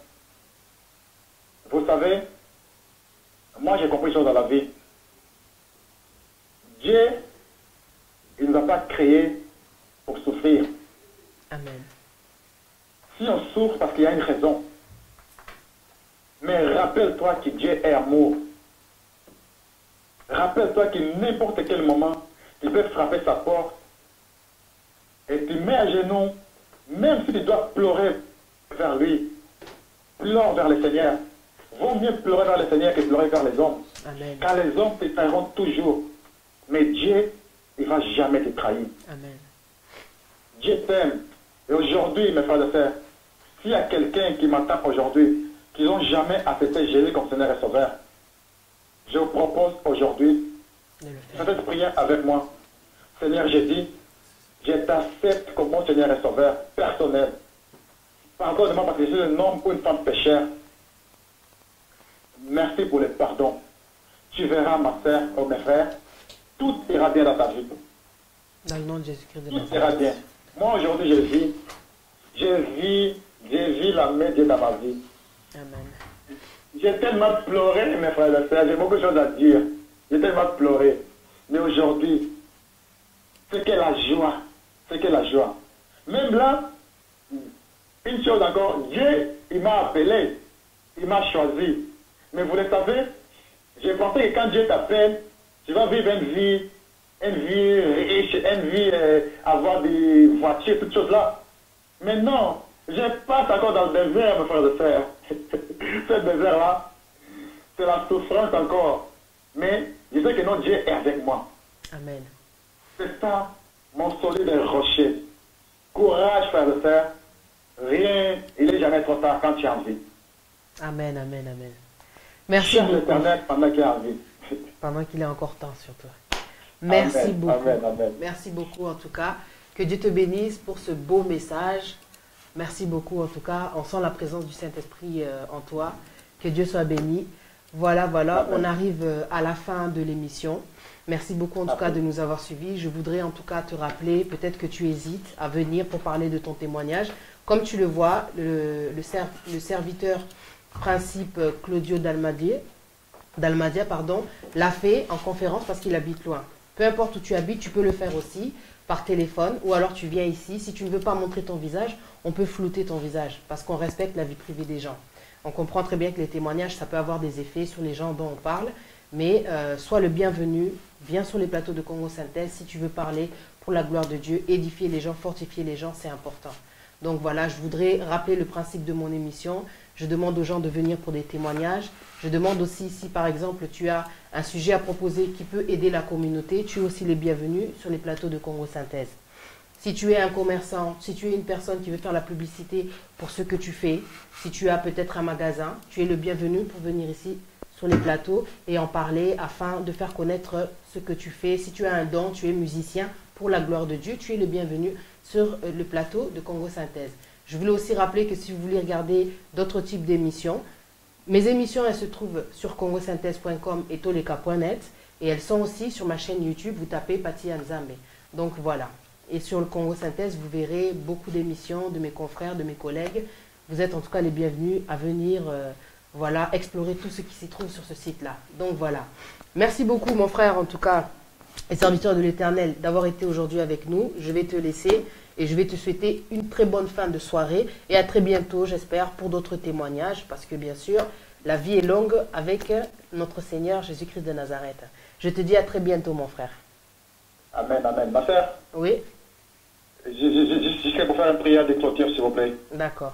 Vous savez, moi j'ai compris une chose dans la vie. Dieu, il ne nous a pas créés pour souffrir. Amen. Si on souffre parce qu'il y a une raison, mais rappelle-toi que Dieu est amour. Rappelle-toi qu'à n'importe quel moment, il peut frapper sa porte et tu mets à genoux, même si tu dois pleurer vers lui, pleure vers le Seigneur. Vaut mieux pleurer vers le Seigneur que pleurer vers les hommes. Amen. Car les hommes te trairont toujours. Mais Dieu il ne va jamais te trahir. Amen. Dieu t'aime. Et aujourd'hui, mes frères et sœurs, s'il y a quelqu'un qui m'entend aujourd'hui, qui n'ont jamais accepté Jésus comme Seigneur et Sauveur, je vous propose aujourd'hui de faire cette prière avec moi. Seigneur Jésus, je t'accepte comme mon Seigneur et Sauveur personnel. Pardonne-moi parce que je suis un homme ou une femme pécheur. Merci pour le pardon. Tu verras, ma sœur ou mes frères, tout ira bien dans ta vie. Dans le nom de Jésus-Christ de Tout Nazareth. ira bien. Moi, aujourd'hui, je vis la main de Dieu dans ma vie. Amen. J'ai tellement pleuré, mes frères et sœurs, j'ai beaucoup de choses à dire. J'ai tellement pleuré. Mais aujourd'hui, c'est que la joie. C'est que la joie. Même là, une chose encore, Dieu, il m'a appelé. Il m'a choisi. Mais vous le savez, j'ai pensé que quand Dieu t'appelle, tu vas vivre une vie riche, une vie, avoir des voitures, toutes choses là. Mais non, je passe encore dans le désert, mes frères et sœurs. Ce désert-là, c'est la souffrance encore. Mais je sais que non, Dieu est avec moi. Amen. C'est ça, mon solide rocher. Courage, frères et sœurs. Rien, il n'est jamais trop tard quand tu es en vie. Amen, amen, amen. Merci Cherche beaucoup. l'Éternel pendant qu'il est en vie. Pendant qu'il est encore temps sur toi. Merci Amen, beaucoup. amen, amen. Merci beaucoup en tout cas. Que Dieu te bénisse pour ce beau message. Merci beaucoup en tout cas. On sent la présence du Saint-Esprit en toi. Que Dieu soit béni. Voilà, Amen. on arrive à la fin de l'émission. Merci beaucoup en tout cas de nous avoir suivis. Je voudrais en tout cas te rappeler, peut-être que tu hésites à venir pour parler de ton témoignage. Comme tu le vois, le serviteur principe Claudio Dalmadia, l'a fait en conférence parce qu'il habite loin. Peu importe où tu habites, tu peux le faire aussi par téléphone ou alors tu viens ici. Si tu ne veux pas montrer ton visage, on peut flouter ton visage parce qu'on respecte la vie privée des gens. On comprend très bien que les témoignages, ça peut avoir des effets sur les gens dont on parle, mais sois le bienvenu, viens sur les plateaux de Congo Synthèse si tu veux parler pour la gloire de Dieu, édifier les gens, fortifier les gens, c'est important. Donc voilà, je voudrais rappeler le principe de mon émission. Je demande aux gens de venir pour des témoignages. Je demande aussi si par exemple tu as un sujet à proposer qui peut aider la communauté, tu es aussi les bienvenus sur les plateaux de Congo Synthèse. Si tu es un commerçant, si tu es une personne qui veut faire la publicité pour ce que tu fais, si tu as peut-être un magasin, tu es le bienvenu pour venir ici sur les plateaux et en parler afin de faire connaître ce que tu fais. Si tu as un don, tu es musicien pour la gloire de Dieu, tu es le bienvenu sur le plateau de Congo Synthèse. Je voulais aussi rappeler que si vous voulez regarder d'autres types d'émissions, mes émissions elles se trouvent sur congosynthèse.com et toleka.net et elles sont aussi sur ma chaîne YouTube, vous tapez Pati Nzambe. Donc voilà. Et sur le Congo Synthèse, vous verrez beaucoup d'émissions de mes confrères, de mes collègues. Vous êtes en tout cas les bienvenus à venir voilà, explorer tout ce qui s'y trouve sur ce site-là. Donc voilà. Merci beaucoup mon frère en tout cas, et serviteur de l'Éternel, d'avoir été aujourd'hui avec nous. Je vais te laisser et je vais te souhaiter une très bonne fin de soirée et à très bientôt, j'espère, pour d'autres témoignages parce que bien sûr, la vie est longue avec notre Seigneur Jésus-Christ de Nazareth. Je te dis à très bientôt, mon frère. Amen, amen. Ma sœur, Oui, je serai pour faire une prière de clôture, s'il vous plaît. d'accord.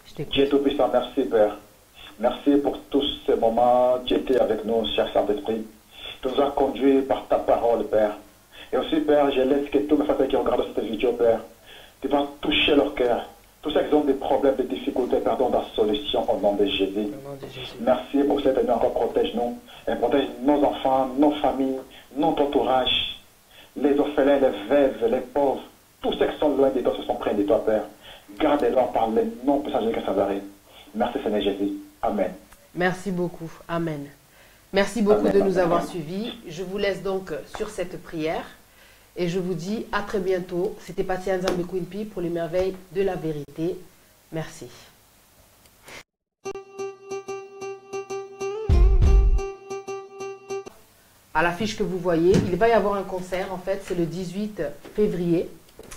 Je t'écoute. Dieu Tout-Puissant, merci, Père. Merci pour tous ces moments. Tu étais avec nous, cher Saint-Esprit. Tu nous as conduits par ta parole, Père. Et aussi, Père, je laisse que tous mes frères qui regardent cette vidéo, Père, tu vas toucher leur cœur. Tous ceux qui ont des problèmes, des difficultés, pardon, la solution au nom de Jésus. Au nom de Jésus. Merci pour cette année encore, protège-nous. Et protège nos enfants, nos familles, notre entourage, les orphelins, les veuves, les pauvres, tous ceux qui sont loin de toi, se sont près de toi, Père. Gardez-les par le nom puissant de Jésus Christ. Merci, Seigneur Jésus. Amen. Merci beaucoup. Amen. Merci beaucoup Amen, de nous amen. avoir suivis. Je vous laisse donc sur cette prière et je vous dis à très bientôt. C'était Pati Nzambe Queen pour les merveilles de la vérité. Merci. À l'affiche que vous voyez, il va y avoir un concert, en fait, c'est le 18 février.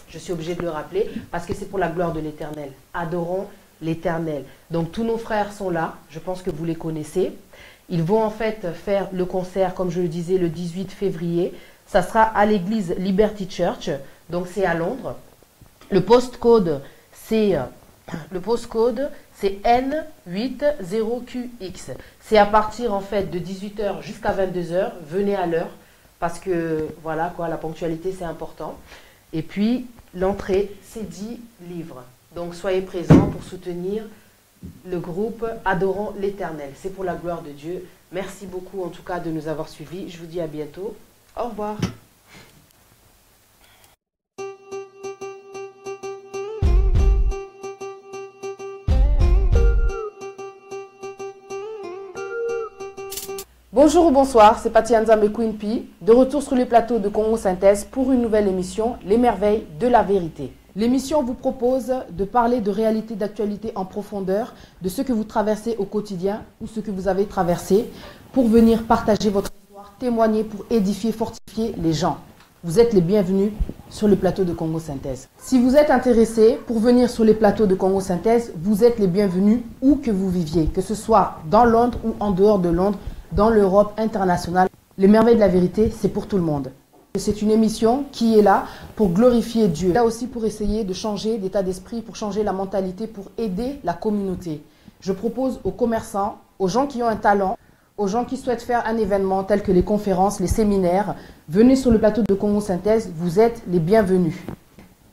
Je suis obligée de le rappeler parce que c'est pour la gloire de l'Éternel. Adorons l'Éternel. Donc tous nos frères sont là, je pense que vous les connaissez. Ils vont en fait faire le concert, comme je le disais, le 18 février. Ça sera à l'église Liberty Church, donc c'est à Londres. Le postcode, c'est N80QX. C'est à partir en fait de 18h jusqu'à 22h. Venez à l'heure parce que voilà quoi, la ponctualité c'est important. Et puis l'entrée, c'est 10 livres. Donc soyez présents pour soutenir le groupe Adorons l'Éternel. C'est pour la gloire de Dieu. Merci beaucoup en tout cas de nous avoir suivis. Je vous dis à bientôt. Au revoir. Bonjour ou bonsoir, c'est Pati Nzambe Queen P, de retour sur les plateaux de Congo Synthèse pour une nouvelle émission, Les Merveilles de la Vérité. L'émission vous propose de parler de réalité d'actualité en profondeur, de ce que vous traversez au quotidien ou ce que vous avez traversé, pour venir partager votre histoire, témoigner pour édifier, fortifier les gens. Vous êtes les bienvenus sur les plateaux de Congo Synthèse. Si vous êtes intéressé pour venir sur les plateaux de Congo Synthèse, vous êtes les bienvenus où que vous viviez, que ce soit dans Londres ou en dehors de Londres, dans l'Europe internationale. Les Merveilles de la Vérité, c'est pour tout le monde. C'est une émission qui est là pour glorifier Dieu. Là aussi pour essayer de changer d'état d'esprit, pour changer la mentalité, pour aider la communauté. Je propose aux commerçants, aux gens qui ont un talent, aux gens qui souhaitent faire un événement tel que les conférences, les séminaires, venez sur le plateau de Congo Synthèse, vous êtes les bienvenus.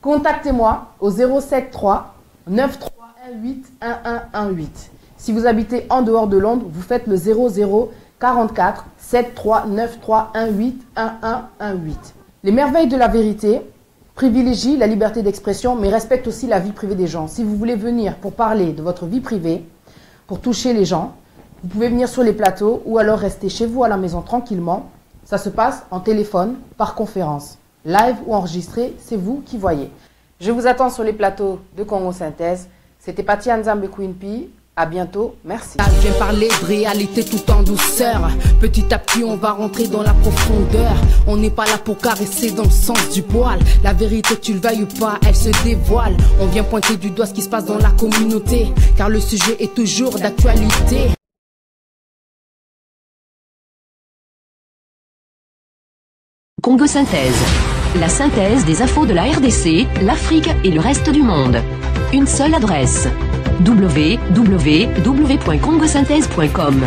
Contactez-moi au 073 9318 1118. Si vous habitez en dehors de Londres, vous faites le 00 44 7393 18 1118. Les Merveilles de la Vérité privilégient la liberté d'expression, mais respectent aussi la vie privée des gens. Si vous voulez venir pour parler de votre vie privée, pour toucher les gens, vous pouvez venir sur les plateaux ou alors rester chez vous à la maison tranquillement. Ça se passe en téléphone, par conférence. Live ou enregistré, c'est vous qui voyez. Je vous attends sur les plateaux de Congo Synthèse. C'était Pati Nzambe Queen P. À bientôt, merci. Je viens parler de réalité tout en douceur. Petit à petit, on va rentrer dans la profondeur. On n'est pas là pour caresser dans le sens du poil. La vérité, tu le veuilles ou pas, elle se dévoile. On vient pointer du doigt ce qui se passe dans la communauté, car le sujet est toujours d'actualité. Congo Synthèse. La synthèse des infos de la RDC, l'Afrique et le reste du monde. Une seule adresse. www.congosynthèse.com.